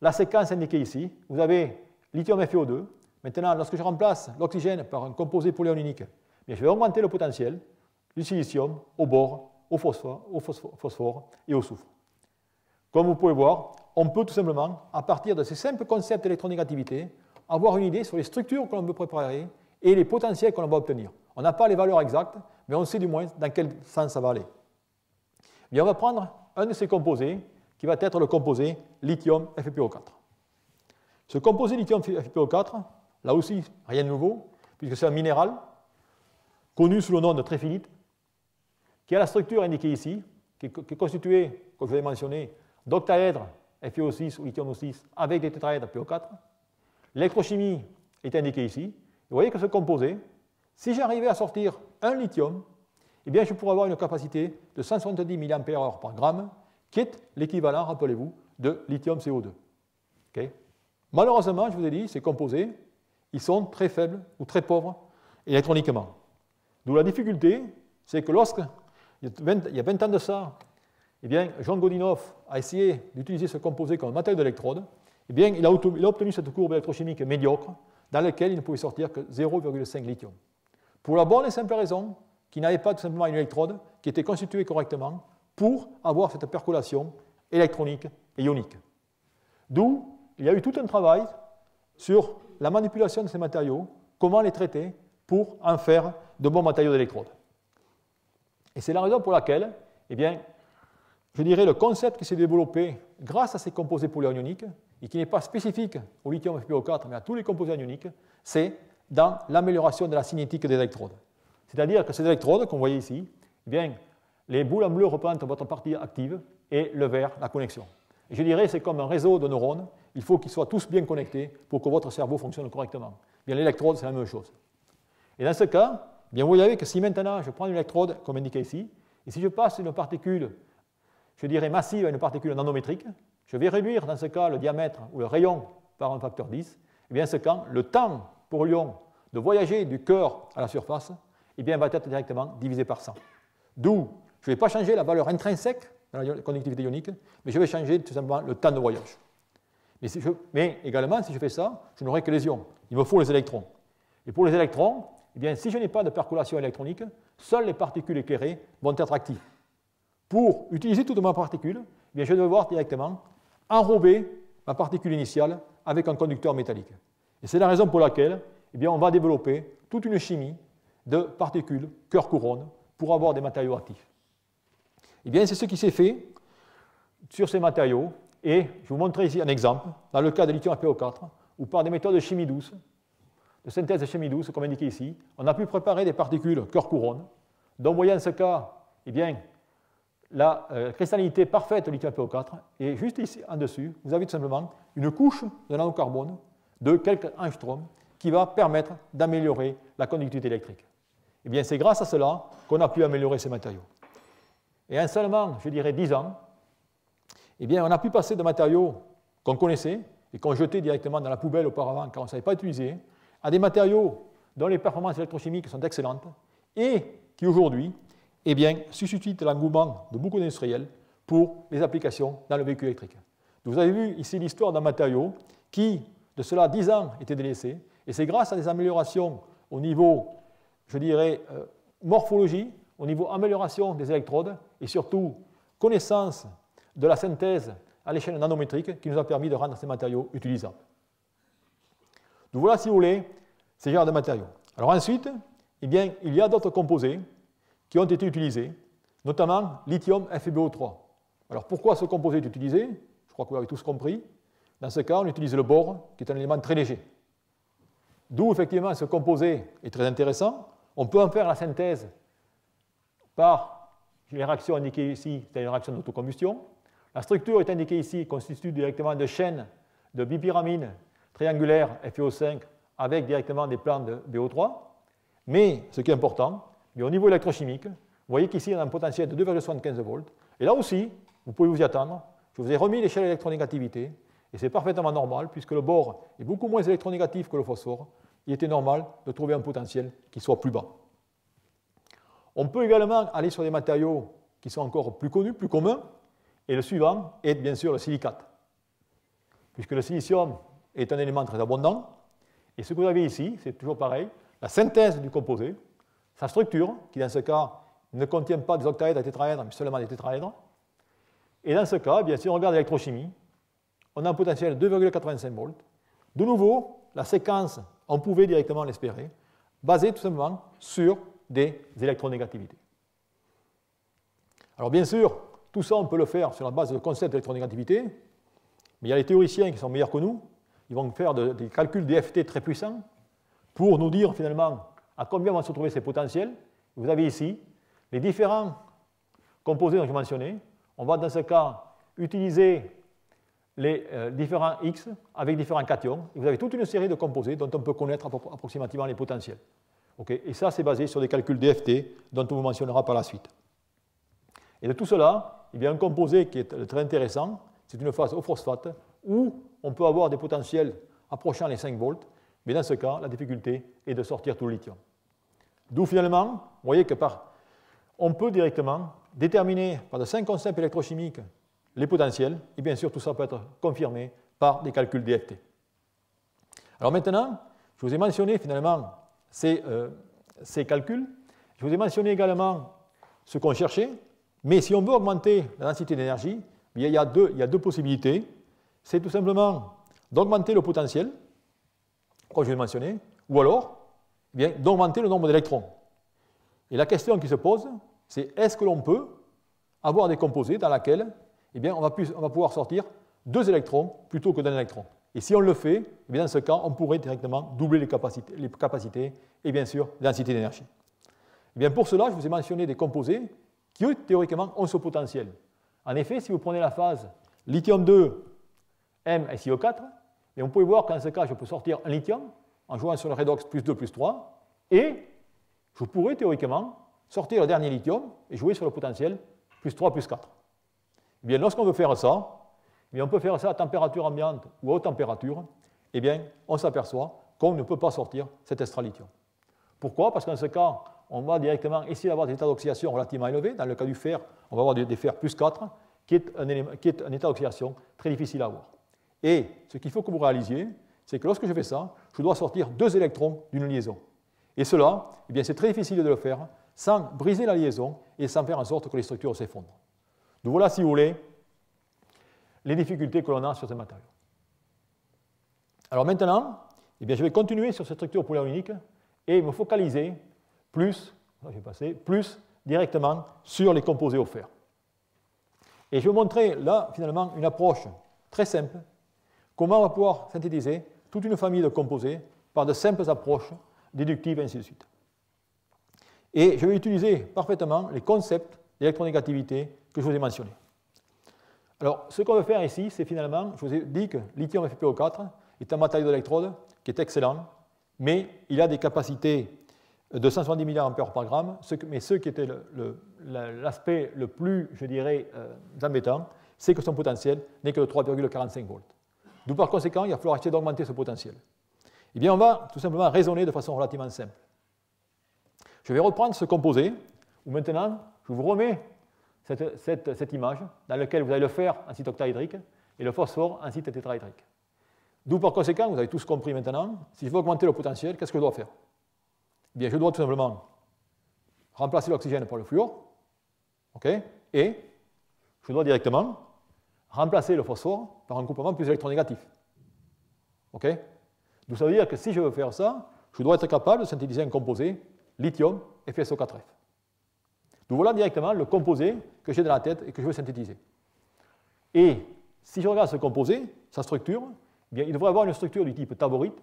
S1: la séquence indiquée ici. Vous avez lithium FeO2. Maintenant, lorsque je remplace l'oxygène par un composé polyanionique, je vais augmenter le potentiel du silicium au bore, au phosphore et au soufre. Comme vous pouvez voir, on peut tout simplement, à partir de ces simples concepts d'électronégativité, avoir une idée sur les structures que l'on veut préparer et les potentiels que l'on va obtenir. On n'a pas les valeurs exactes, mais on sait du moins dans quel sens ça va aller. Bien, on va prendre un de ces composés, qui va être le composé lithium FePO4. Ce composé lithium FePO4, là aussi, rien de nouveau, puisque c'est un minéral connu sous le nom de tréphinite, qui a la structure indiquée ici, qui est constituée, comme je l'ai mentionné, d'octaèdres FeO6 ou lithium-6 avec des tétraèdres PO4. L'électrochimie est indiquée ici. Vous voyez que ce composé, si j'arrivais à sortir un lithium, eh bien, je pourrais avoir une capacité de 170 mAh par gramme, qui est l'équivalent, rappelez-vous, de lithium CO2. Okay? Malheureusement, je vous ai dit, ces composés, ils sont très faibles ou très pauvres électroniquement. D'où la difficulté, c'est que lorsque, il y a 20 ans de ça, eh bien, Jean Godinov a essayé d'utiliser ce composé comme matériau d'électrode, eh bien, il a obtenu cette courbe électrochimique médiocre dans laquelle il ne pouvait sortir que 0,5 lithium. Pour la bonne et simple raison qu'il n'avait pas tout simplement une électrode qui était constituée correctement pour avoir cette percolation électronique et ionique. D'où il y a eu tout un travail sur la manipulation de ces matériaux, comment les traiter pour en faire de bons matériaux d'électrode. Et c'est la raison pour laquelle, eh bien, je dirais, le concept qui s'est développé grâce à ces composés polyanioniques, et qui n'est pas spécifique au lithium FePO4, mais à tous les composés anioniques, c'est dans l'amélioration de la cinétique des électrodes. C'est-à-dire que ces électrodes, qu'on voyait ici, eh bien, les boules en bleu représentent votre partie active et le vert, la connexion. Et je dirais, c'est comme un réseau de neurones, il faut qu'ils soient tous bien connectés pour que votre cerveau fonctionne correctement. Bien, l'électrode, c'est la même chose. Et dans ce cas, bien, vous voyez que si maintenant je prends une électrode, comme indiqué ici, et si je passe une particule, je dirais massive à une particule nanométrique, je vais réduire dans ce cas le diamètre ou le rayon par un facteur 10, et bien, dans ce cas, le temps pour l'ion de voyager du cœur à la surface, eh bien, va être directement divisé par 100. D'où, je ne vais pas changer la valeur intrinsèque de la conductivité ionique, mais je vais changer tout simplement le temps de voyage. Mais également, si je fais ça, je n'aurai que les ions. Il me faut les électrons. Et pour les électrons, eh bien, si je n'ai pas de percolation électronique, seules les particules éclairées vont être actives. Pour utiliser toute ma particule, eh bien, je vais devoir directement enrober ma particule initiale avec un conducteur métallique. Et c'est la raison pour laquelle eh bien, on va développer toute une chimie de particules cœur-couronne pour avoir des matériaux actifs. Eh bien, c'est ce qui s'est fait sur ces matériaux, et je vais vous montrer ici un exemple, dans le cas de lithium FeO4, où par des méthodes de chimie douce, de synthèse de chimie douce, comme indiqué ici, on a pu préparer des particules cœur-couronne, dont, vous voyez en ce cas, eh bien, la cristallinité parfaite de lithium FeO4, et juste ici, en dessus, vous avez tout simplement une couche de nanocarbone de quelques angstroms qui va permettre d'améliorer la conductivité électrique. Eh bien, c'est grâce à cela qu'on a pu améliorer ces matériaux. Et en seulement, je dirais, 10 ans, eh bien, on a pu passer de matériaux qu'on connaissait et qu'on jetait directement dans la poubelle auparavant car on ne savait pas utiliser, à des matériaux dont les performances électrochimiques sont excellentes et qui aujourd'hui, eh bien, suscitent l'engouement de beaucoup d'industriels pour les applications dans le véhicule électrique. Vous avez vu ici l'histoire d'un matériau qui, de cela 10 ans, était délaissé, et c'est grâce à des améliorations au niveau, je dirais, morphologie, au niveau amélioration des électrodes, et surtout connaissance de la synthèse à l'échelle nanométrique qui nous a permis de rendre ces matériaux utilisables. Donc voilà, si vous voulez, ces genres de matériaux. Alors ensuite, eh bien, il y a d'autres composés qui ont été utilisés, notamment lithium FeBO3. Alors pourquoi ce composé est utilisé? Je crois que vous l'avez tous compris. Dans ce cas, on utilise le bore, qui est un élément très léger. D'où, effectivement, ce composé est très intéressant. On peut en faire la synthèse par les réactions indiquées ici, c'est une réaction d'autocombustion. La structure est indiquée ici, constitue directement de chaînes de bipyramines triangulaires FeO5 avec directement des plans de BO3. Mais, ce qui est important, mais au niveau électrochimique, vous voyez qu'ici, on a un potentiel de 2,75 volts. Et là aussi, vous pouvez vous y attendre. Je vous ai remis l'échelle d'électronégativité, et c'est parfaitement normal, puisque le bore est beaucoup moins électronégatif que le phosphore. Il était normal de trouver un potentiel qui soit plus bas. On peut également aller sur des matériaux qui sont encore plus connus, plus communs, et le suivant est bien sûr le silicate, puisque le silicium est un élément très abondant, et ce que vous avez ici, c'est toujours pareil, la synthèse du composé, sa structure, qui dans ce cas ne contient pas des octaèdres et tétraèdres, mais seulement des tétraèdres. Et dans ce cas, eh bien, si on regarde l'électrochimie, on a un potentiel de 2,85 volts. De nouveau, la séquence, on pouvait directement l'espérer, basée tout simplement sur des électronégativités. Alors bien sûr, tout ça, on peut le faire sur la base de concept d'électronégativité, mais il y a les théoriciens qui sont meilleurs que nous. Ils vont faire des calculs d'EFT très puissants pour nous dire finalement à combien vont se trouver ces potentiels. Vous avez ici les différents composés dont je mentionnais. On va dans ce cas utiliser les différents X avec différents cations. Et vous avez toute une série de composés dont on peut connaître approximativement les potentiels. Okay, et ça, c'est basé sur des calculs d'EFT dont on vous mentionnera par la suite. Et de tout cela, il y a un composé qui est très intéressant, c'est une phase au phosphate, où on peut avoir des potentiels approchant les 5 volts, mais dans ce cas, la difficulté est de sortir tout le lithium. D'où finalement, vous voyez que on peut directement déterminer par de 5 concepts électrochimiques les potentiels, et bien sûr tout ça peut être confirmé par des calculs d'EFT. Alors maintenant, je vous ai mentionné finalement ces calculs, je vous ai mentionné également ce qu'on cherchait, mais si on veut augmenter la densité d'énergie, il y a deux possibilités. C'est tout simplement d'augmenter le potentiel, comme je l'ai mentionné, ou alors d'augmenter le nombre d'électrons. Et la question qui se pose, c'est est-ce que l'on peut avoir des composés dans lesquels on va pouvoir sortir 2 électrons plutôt que d'un électron. Et si on le fait, dans ce cas, on pourrait directement doubler les capacités et bien sûr la densité d'énergie. Pour cela, je vous ai mentionné des composés qui, théoriquement, ont ce potentiel. En effet, si vous prenez la phase lithium 2, M, SiO4, et on peut voir qu'en ce cas, je peux sortir un lithium en jouant sur le redox plus 2, plus 3, et je pourrais théoriquement sortir le dernier lithium et jouer sur le potentiel plus 3, plus 4. Lorsqu'on veut faire ça, on peut faire ça à température ambiante ou à haute température, on s'aperçoit qu'on ne peut pas sortir cet extra-lithium. Pourquoi? Parce qu'en ce cas, on va directement essayer d'avoir des états d'oxydation relativement élevés. Dans le cas du fer, on va avoir des fer plus 4, qui est un état d'oxydation très difficile à avoir. Et ce qu'il faut que vous réalisiez, c'est que lorsque je fais ça, je dois sortir 2 électrons d'une liaison. Et cela, c'est très difficile de le faire sans briser la liaison et sans faire en sorte que les structures s'effondrent. Donc voilà, si vous voulez, les difficultés que l'on a sur ces matériaux. Alors maintenant, je vais continuer sur cette structure polaire unique et me focaliser plus directement sur les composés au fer. Et je vais vous montrer là, finalement, une approche très simple, comment on va pouvoir synthétiser toute une famille de composés par de simples approches déductives, et ainsi de suite. Et je vais utiliser parfaitement les concepts d'électronégativité que je vous ai mentionnés. Alors, ce qu'on veut faire ici, c'est finalement, je vous ai dit que lithium FePO4 est un matériau d'électrode qui est excellent, mais il a des capacités de 170 mAh par gramme, mais ce qui était l'aspect le plus, je dirais, embêtant, c'est que son potentiel n'est que de 3,45 volts. D'où par conséquent, il va falloir essayer d'augmenter ce potentiel. On va tout simplement raisonner de façon relativement simple. Je vais reprendre ce composé, où maintenant, je vous remets cette image dans laquelle vous avez le fer en site octaédrique, et le phosphore en site tétraédrique. D'où par conséquent, vous avez tous compris maintenant, si je veux augmenter le potentiel, qu'est-ce que je dois faire? Bien, je dois tout simplement remplacer l'oxygène par le fluor, okay, et je dois directement remplacer le phosphore par un couplement plus électronégatif. Okay. Donc ça veut dire que si je veux faire ça, je dois être capable de synthétiser un composé lithium FeSO4F. Donc voilà directement le composé que j'ai dans la tête et que je veux synthétiser. Et si je regarde ce composé, sa structure, eh bien, il devrait avoir une structure du type taborite,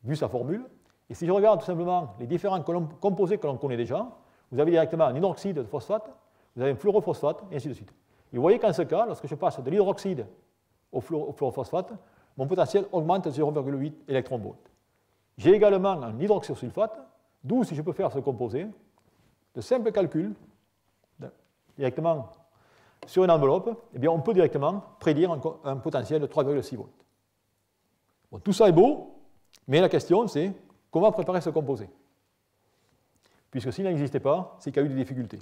S1: vu sa formule. Et si je regarde tout simplement les différents composés que l'on connaît déjà, vous avez directement un hydroxyde de phosphate, vous avez un fluorophosphate, et ainsi de suite. Et vous voyez qu'en ce cas, lorsque je passe de l'hydroxyde au fluorophosphate, mon potentiel augmente de 0,8 électronvolts. J'ai également un hydroxysulfate, d'où si je peux faire ce composé, de simples calculs, directement sur une enveloppe, eh bien, on peut directement prédire un potentiel de 3,6 volts. Bon, tout ça est beau, mais la question c'est comment préparer ce composé? Puisque s'il n'existait pas, c'est qu'il y a eu des difficultés.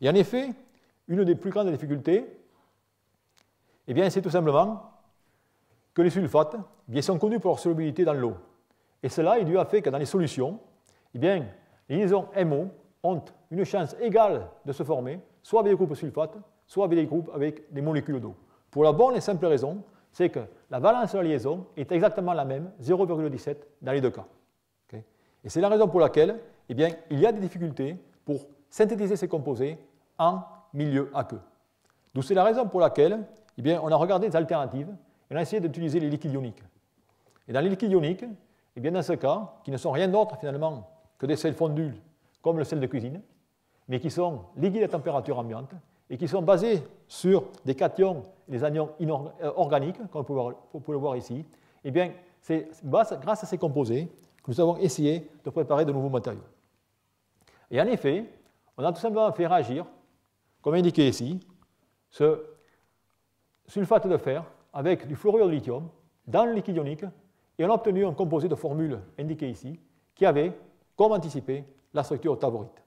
S1: Et en effet, une des plus grandes difficultés, eh bien, c'est tout simplement que les sulfates bien, sont connus pour leur solubilité dans l'eau. Et cela est dû au fait que dans les solutions, eh bien, les liaisons MO ont une chance égale de se former, soit avec des groupes sulfates, soit avec des groupes avec des molécules d'eau. Pour la bonne et simple raison, c'est que la valence de la liaison est exactement la même, 0,17 dans les deux cas. Okay. Et c'est la raison pour laquelle eh bien, il y a des difficultés pour synthétiser ces composés en milieu aqueux. Donc c'est la raison pour laquelle eh bien, on a regardé des alternatives et on a essayé d'utiliser les liquides ioniques. Et dans les liquides ioniques, eh bien, dans ce cas, qui ne sont rien d'autre finalement que des sels fondus comme le sel de cuisine, mais qui sont liquides à température ambiante et qui sont basés sur des cations et des anions organiques, comme vous pouvez le voir ici, eh bien, c'est grâce à ces composés que nous avons essayé de préparer de nouveaux matériaux. Et en effet, on a tout simplement fait réagir, comme indiqué ici, ce sulfate de fer avec du fluorure de lithium dans le liquide ionique, et on a obtenu un composé de formule indiqué ici, qui avait, comme anticipé, la structure taborite.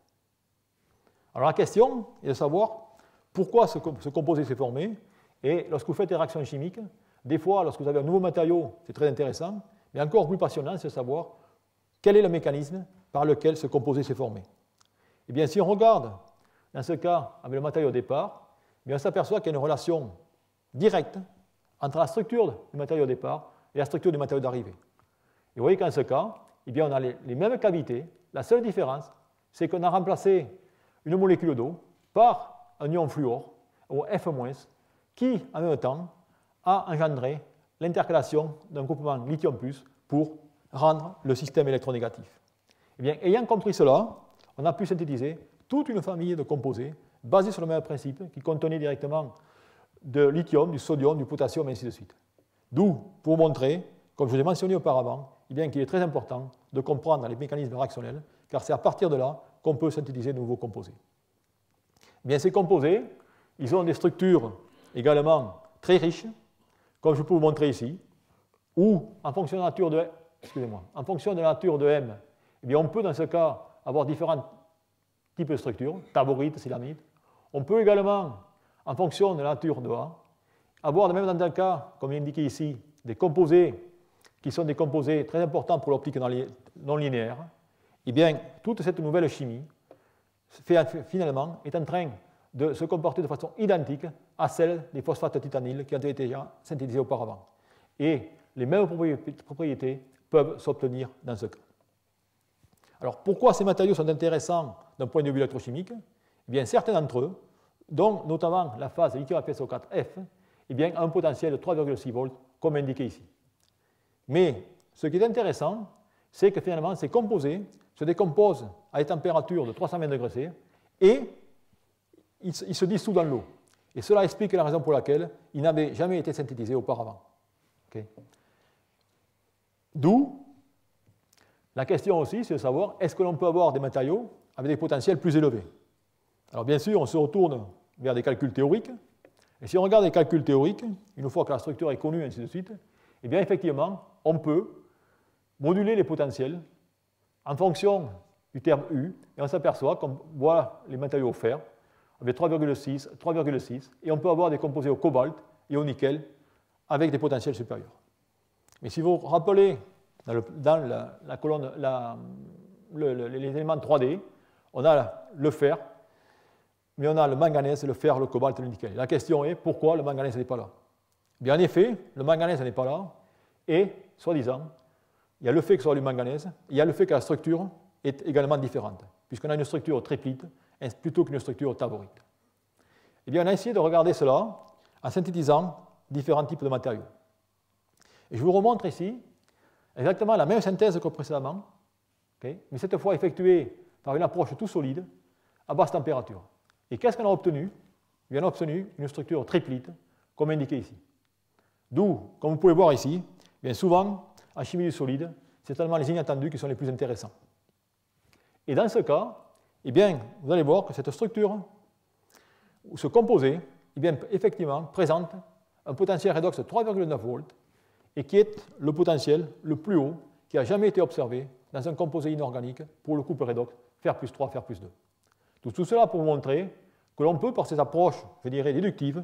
S1: Alors la question est de savoir pourquoi ce composé s'est formé, et lorsque vous faites des réactions chimiques, des fois, lorsque vous avez un nouveau matériau, c'est très intéressant, mais encore plus passionnant, c'est de savoir quel est le mécanisme par lequel ce composé s'est formé. Eh bien, si on regarde, dans ce cas, avec le matériau au départ, eh bien, on s'aperçoit qu'il y a une relation directe entre la structure du matériau au départ et la structure du matériau d'arrivée. Et vous voyez qu'en ce cas, eh bien, on a les mêmes cavités. La seule différence, c'est qu'on a remplacé une molécule d'eau par un ion fluor, ou F-, qui, en même temps, a engendré l'intercalation d'un groupement lithium+, pour rendre le système électronégatif. Eh bien, ayant compris cela, on a pu synthétiser toute une famille de composés basés sur le même principe, qui contenaient directement de lithium, du sodium, du potassium, et ainsi de suite. D'où, pour montrer, comme je l'ai mentionné auparavant, eh bien, qu'il est très important de comprendre les mécanismes réactionnels, car c'est à partir de là qu'on peut synthétiser de nouveaux composés. Eh bien, ces composés, ils ont des structures également très riches, comme je peux vous montrer ici, où, en fonction de la nature de M, eh bien, on peut dans ce cas avoir différents types de structures, taborite, silamite. On peut également, en fonction de la nature de A, avoir, même dans un cas, comme indiqué ici, des composés qui sont des composés très importants pour l'optique non linéaire. Eh bien, toute cette nouvelle chimie, finalement, est en train de se comporter de façon identique à celle des phosphates titanyles qui ont été déjà synthétisés auparavant. Et les mêmes propriétés peuvent s'obtenir dans ce cas. Alors, pourquoi ces matériaux sont intéressants d'un point de vue électrochimique? Eh bien, certains d'entre eux, dont notamment la phase lithium FeSO4F, eh bien, a un potentiel de 3,6 volts, comme indiqué ici. Mais ce qui est intéressant, c'est que finalement, ces composés se décomposent à des températures de 320 degrés C et ils se dissouent dans l'eau. Et cela explique la raison pour laquelle ils n'avaient jamais été synthétisés auparavant. Okay. D'où la question aussi, c'est de savoir est-ce que l'on peut avoir des matériaux avec des potentiels plus élevés. Alors bien sûr, on se retourne vers des calculs théoriques. Et si on regarde les calculs théoriques, une fois que la structure est connue, et ainsi de suite, eh bien effectivement, on peut moduler les potentiels en fonction du terme U, et on s'aperçoit qu'on voit les matériaux au fer avec 3,6, et on peut avoir des composés au cobalt et au nickel avec des potentiels supérieurs. Mais si vous vous rappelez, dans la colonne, les éléments 3D, on a le fer, mais on a le manganèse, le fer, le cobalt et le nickel. La question est, pourquoi le manganèse n'est pas là? Bien, en effet, le manganèse n'est pas là, et, soi-disant, il y a le fait que ce soit du manganèse, il y a le fait que la structure est également différente, puisqu'on a une structure triplite plutôt qu'une structure taborite. Eh bien, on a essayé de regarder cela en synthétisant différents types de matériaux. Et je vous remontre ici exactement la même synthèse que précédemment, okay, mais cette fois effectuée par une approche tout solide à basse température. Et qu'est-ce qu'on a obtenu? Eh bien, on a obtenu une structure triplite, comme indiqué ici. D'où, comme vous pouvez voir ici, bien souvent, en chimie du solide, c'est tellement les inattendus qui sont les plus intéressants. Et dans ce cas, eh bien, vous allez voir que cette structure, ou ce composé, eh bien, effectivement, présente un potentiel redox de 3,9 volts et qui est le potentiel le plus haut qui a jamais été observé dans un composé inorganique pour le couple redox Fe+3, Fe+2. Tout cela pour vous montrer que l'on peut, par ces approches, je dirais, déductives,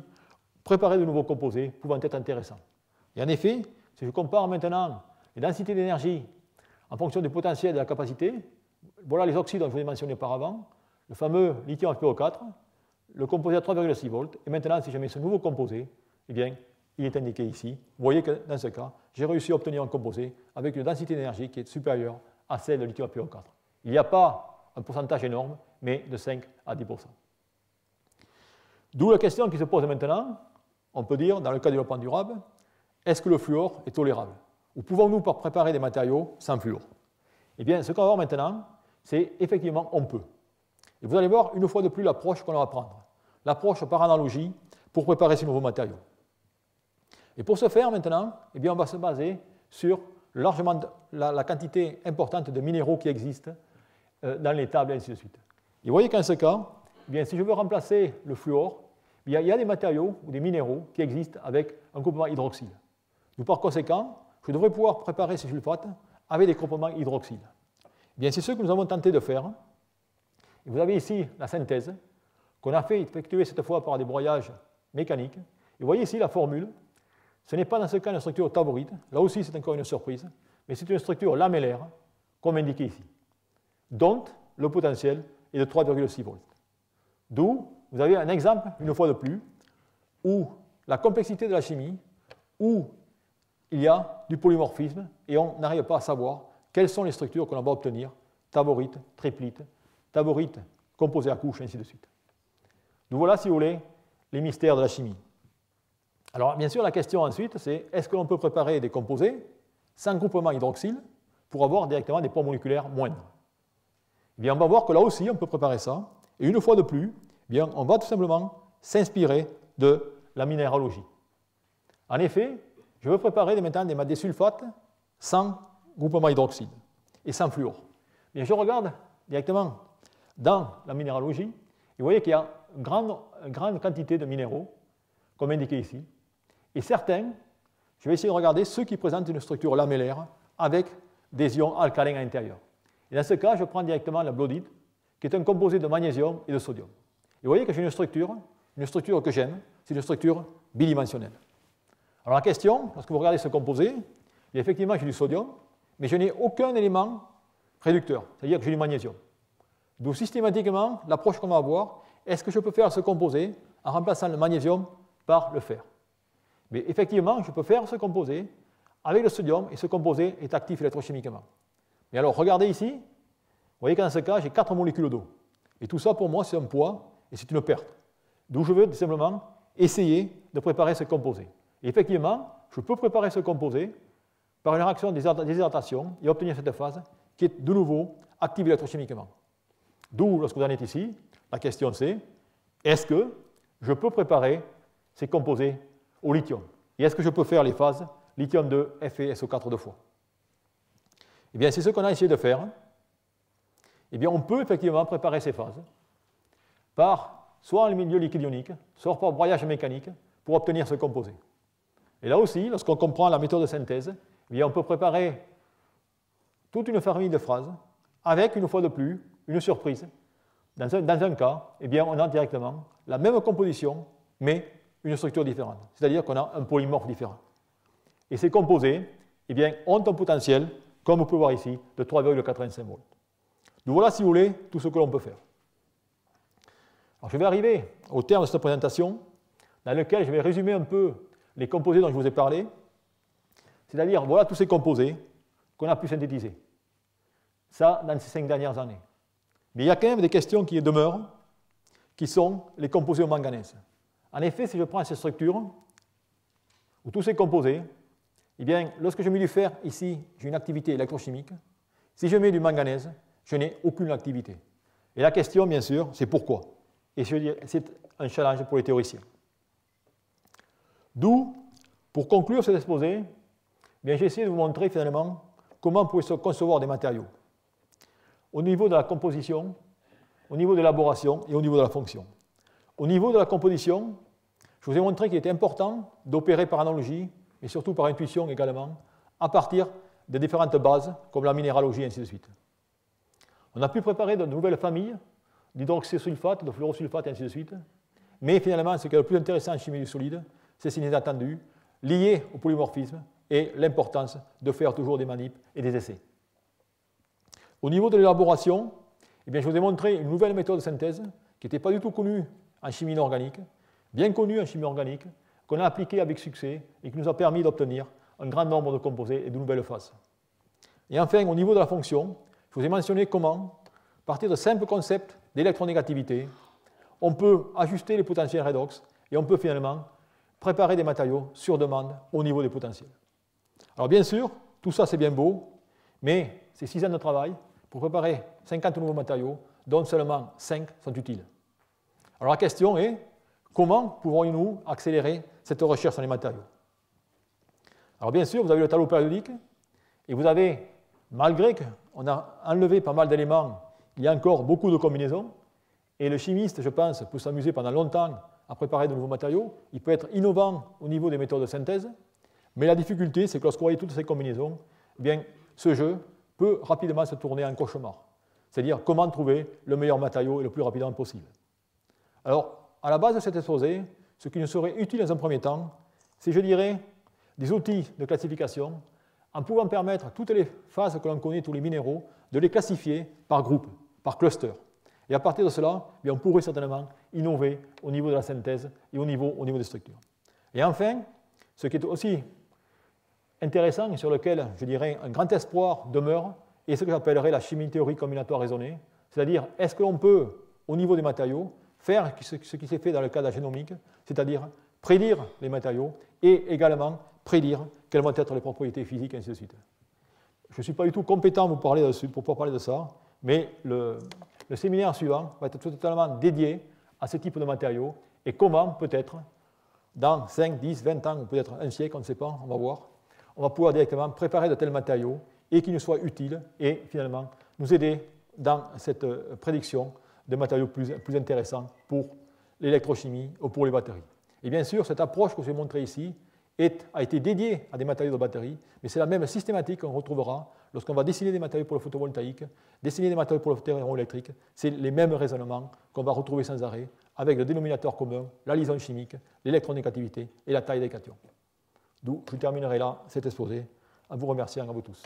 S1: préparer de nouveaux composés pouvant être intéressants. Et en effet, si je compare maintenant les densités d'énergie en fonction du potentiel et de la capacité, voilà les oxydes dont je vous ai mentionné auparavant, le fameux lithium FeO4, le composé à 3,6 volts, et maintenant, si je mets ce nouveau composé, eh bien, il est indiqué ici. Vous voyez que dans ce cas, j'ai réussi à obtenir un composé avec une densité d'énergie qui est supérieure à celle de lithium FeO4. Il n'y a pas un pourcentage énorme, mais de 5 à 10%. D'où la question qui se pose maintenant, on peut dire, dans le cas du développement durable, est-ce que le fluor est tolérable? Ou pouvons-nous préparer des matériaux sans fluor? Eh bien, ce qu'on va voir maintenant, c'est effectivement on peut. Et vous allez voir une fois de plus l'approche qu'on va prendre. L'approche par analogie pour préparer ces nouveaux matériaux. Et pour ce faire maintenant, eh bien, on va se baser sur largement la quantité importante de minéraux qui existent dans les tables et ainsi de suite. Et vous voyez qu'en ce cas, eh bien, si je veux remplacer le fluor, il y a des matériaux ou des minéraux qui existent avec un groupement hydroxyle. Donc, par conséquent, je devrais pouvoir préparer ces sulfates avec des groupements hydroxyles. Eh bien, c'est ce que nous avons tenté de faire. Et vous avez ici la synthèse qu'on a fait effectuer cette fois par des broyages mécaniques. Et vous voyez ici la formule. Ce n'est pas dans ce cas une structure taborite. Là aussi, c'est encore une surprise. Mais c'est une structure lamellaire, comme indiqué ici, dont le potentiel est de 3,6 volts. D'où vous avez un exemple, une fois de plus, où la complexité de la chimie, où il y a du polymorphisme et on n'arrive pas à savoir quelles sont les structures que l'on va obtenir, taborite, triplite, taborite composé à couches, ainsi de suite. Donc voilà, si vous voulez, les mystères de la chimie. Alors, bien sûr, la question ensuite, c'est est-ce que l'on peut préparer des composés sans groupement hydroxyle pour avoir directement des poids moléculaires moindres? Eh bien, on va voir que là aussi, on peut préparer ça. Et une fois de plus, eh bien, on va tout simplement s'inspirer de la minéralogie. En effet, je veux préparer maintenant des sulfates sans groupement hydroxyle et sans fluor. Bien, je regarde directement dans la minéralogie, et vous voyez qu'il y a une grande quantité de minéraux, comme indiqué ici. Et certains, je vais essayer de regarder ceux qui présentent une structure lamellaire avec des ions alcalins à l'intérieur. Et dans ce cas, je prends directement la blodite, qui est un composé de magnésium et de sodium. Et vous voyez que j'ai une structure que j'aime, c'est une structure bidimensionnelle. Alors la question, lorsque vous regardez ce composé, effectivement j'ai du sodium, mais je n'ai aucun élément réducteur, c'est-à-dire que j'ai du magnésium. D'où systématiquement l'approche qu'on va avoir, est-ce que je peux faire ce composé en remplaçant le magnésium par le fer? Mais effectivement, je peux faire ce composé avec le sodium et ce composé est actif électrochimiquement. Mais alors, regardez ici, vous voyez que dans ce cas, j'ai 4 molécules d'eau. Et tout ça, pour moi, c'est un poids et c'est une perte. D'où je veux simplement essayer de préparer ce composé. Et effectivement, je peux préparer ce composé par une réaction de déshydratation et obtenir cette phase qui est de nouveau active électrochimiquement. D'où, lorsque vous en êtes ici, la question c'est, est-ce que je peux préparer ces composés au lithium? Et est-ce que je peux faire les phases lithium 2, Fe, SO4 deux fois? Eh bien, c'est ce qu'on a essayé de faire. Eh bien, on peut effectivement préparer ces phases par soit en milieu liquide ionique, soit par broyage mécanique pour obtenir ce composé. Et là aussi, lorsqu'on comprend la méthode de synthèse, eh bien, on peut préparer toute une famille de phrases avec, une fois de plus, une surprise. Dans un cas, eh bien, on a directement la même composition, mais une structure différente. C'est-à-dire qu'on a un polymorphe différent. Et ces composés eh bien, ont un potentiel, comme vous pouvez voir ici, de 3,85 volts. Donc voilà, si vous voulez, tout ce que l'on peut faire. Alors, je vais arriver au terme de cette présentation, dans lequel je vais résumer un peu les composés dont je vous ai parlé, c'est-à-dire, voilà tous ces composés qu'on a pu synthétiser. Ça, dans ces 5 dernières années. Mais il y a quand même des questions qui demeurent, qui sont les composés au manganèse. En effet, si je prends ces structures, ou tous ces composés, eh bien, lorsque je mets du fer, ici, j'ai une activité électrochimique. Si je mets du manganèse, je n'ai aucune activité. Et la question, bien sûr, c'est pourquoi. Et c'est un challenge pour les théoriciens. D'où, pour conclure cet exposé, j'ai essayé de vous montrer finalement comment on pouvait concevoir des matériaux au niveau de la composition, au niveau de l'élaboration et au niveau de la fonction. Au niveau de la composition, je vous ai montré qu'il était important d'opérer par analogie, mais surtout par intuition également, à partir de différentes bases, comme la minéralogie et ainsi de suite. On a pu préparer de nouvelles familles, d'hydroxysulfate, de fluorosulfate et ainsi de suite, mais finalement, ce qui est le plus intéressant en chimie du solide, c'est ces inattendus liés au polymorphisme et l'importance de faire toujours des manips et des essais. Au niveau de l'élaboration, eh bien, je vous ai montré une nouvelle méthode de synthèse qui n'était pas du tout connue en chimie inorganique, bien connue en chimie organique, qu'on a appliquée avec succès et qui nous a permis d'obtenir un grand nombre de composés et de nouvelles phases. Et enfin, au niveau de la fonction, je vous ai mentionné comment, à partir de simples concepts d'électronégativité, on peut ajuster les potentiels redox et on peut finalement préparer des matériaux sur demande au niveau des potentiels. Alors bien sûr, tout ça c'est bien beau, mais c'est 6 ans de travail pour préparer 50 nouveaux matériaux, dont seulement 5 sont utiles. Alors la question est, comment pouvons-nous accélérer cette recherche sur les matériaux? Alors bien sûr, vous avez le tableau périodique, et vous avez, malgré qu'on a enlevé pas mal d'éléments, il y a encore beaucoup de combinaisons, et le chimiste, je pense, peut s'amuser pendant longtemps à préparer de nouveaux matériaux. Il peut être innovant au niveau des méthodes de synthèse, mais la difficulté, c'est que lorsqu'on voit toutes ces combinaisons, eh bien, ce jeu peut rapidement se tourner en cauchemar. C'est-à-dire comment trouver le meilleur matériau et le plus rapidement possible. Alors, à la base de cet exposé, ce qui nous serait utile dans un premier temps, c'est, je dirais, des outils de classification en pouvant permettre toutes les phases que l'on connaît, tous les minéraux, de les classifier par groupe, par cluster. Et à partir de cela, eh bien, on pourrait certainement innover au niveau de la synthèse et au niveau des structures. Et enfin, ce qui est aussi intéressant et sur lequel, je dirais, un grand espoir demeure, est ce que j'appellerais la chimie théorique combinatoire raisonnée, c'est-à-dire, est-ce que l'on peut, au niveau des matériaux, faire ce qui s'est fait dans le cas de la génomique, c'est-à-dire prédire les matériaux et également prédire quelles vont être les propriétés physiques, et ainsi de suite. Je ne suis pas du tout compétent pour pouvoir parler de ça, mais le séminaire suivant va être totalement dédié à ce type de matériaux et comment, peut-être, dans 5, 10, 20 ans, ou peut-être un siècle, on ne sait pas, on va voir, on va pouvoir directement préparer de tels matériaux et qui nous soient utiles et finalement nous aider dans cette prédiction de matériaux plus intéressants pour l'électrochimie ou pour les batteries. Et bien sûr, cette approche que je vais montrer ici a été dédiée à des matériaux de batterie, mais c'est la même systématique qu'on retrouvera lorsqu'on va dessiner des matériaux pour le photovoltaïque, dessiner des matériaux pour le thermoélectrique. C'est les mêmes raisonnements qu'on va retrouver sans arrêt avec le dénominateur commun, la liaison chimique, l'électronégativité et la taille des cations. D'où je terminerai là cet exposé en vous remerciant à vous tous.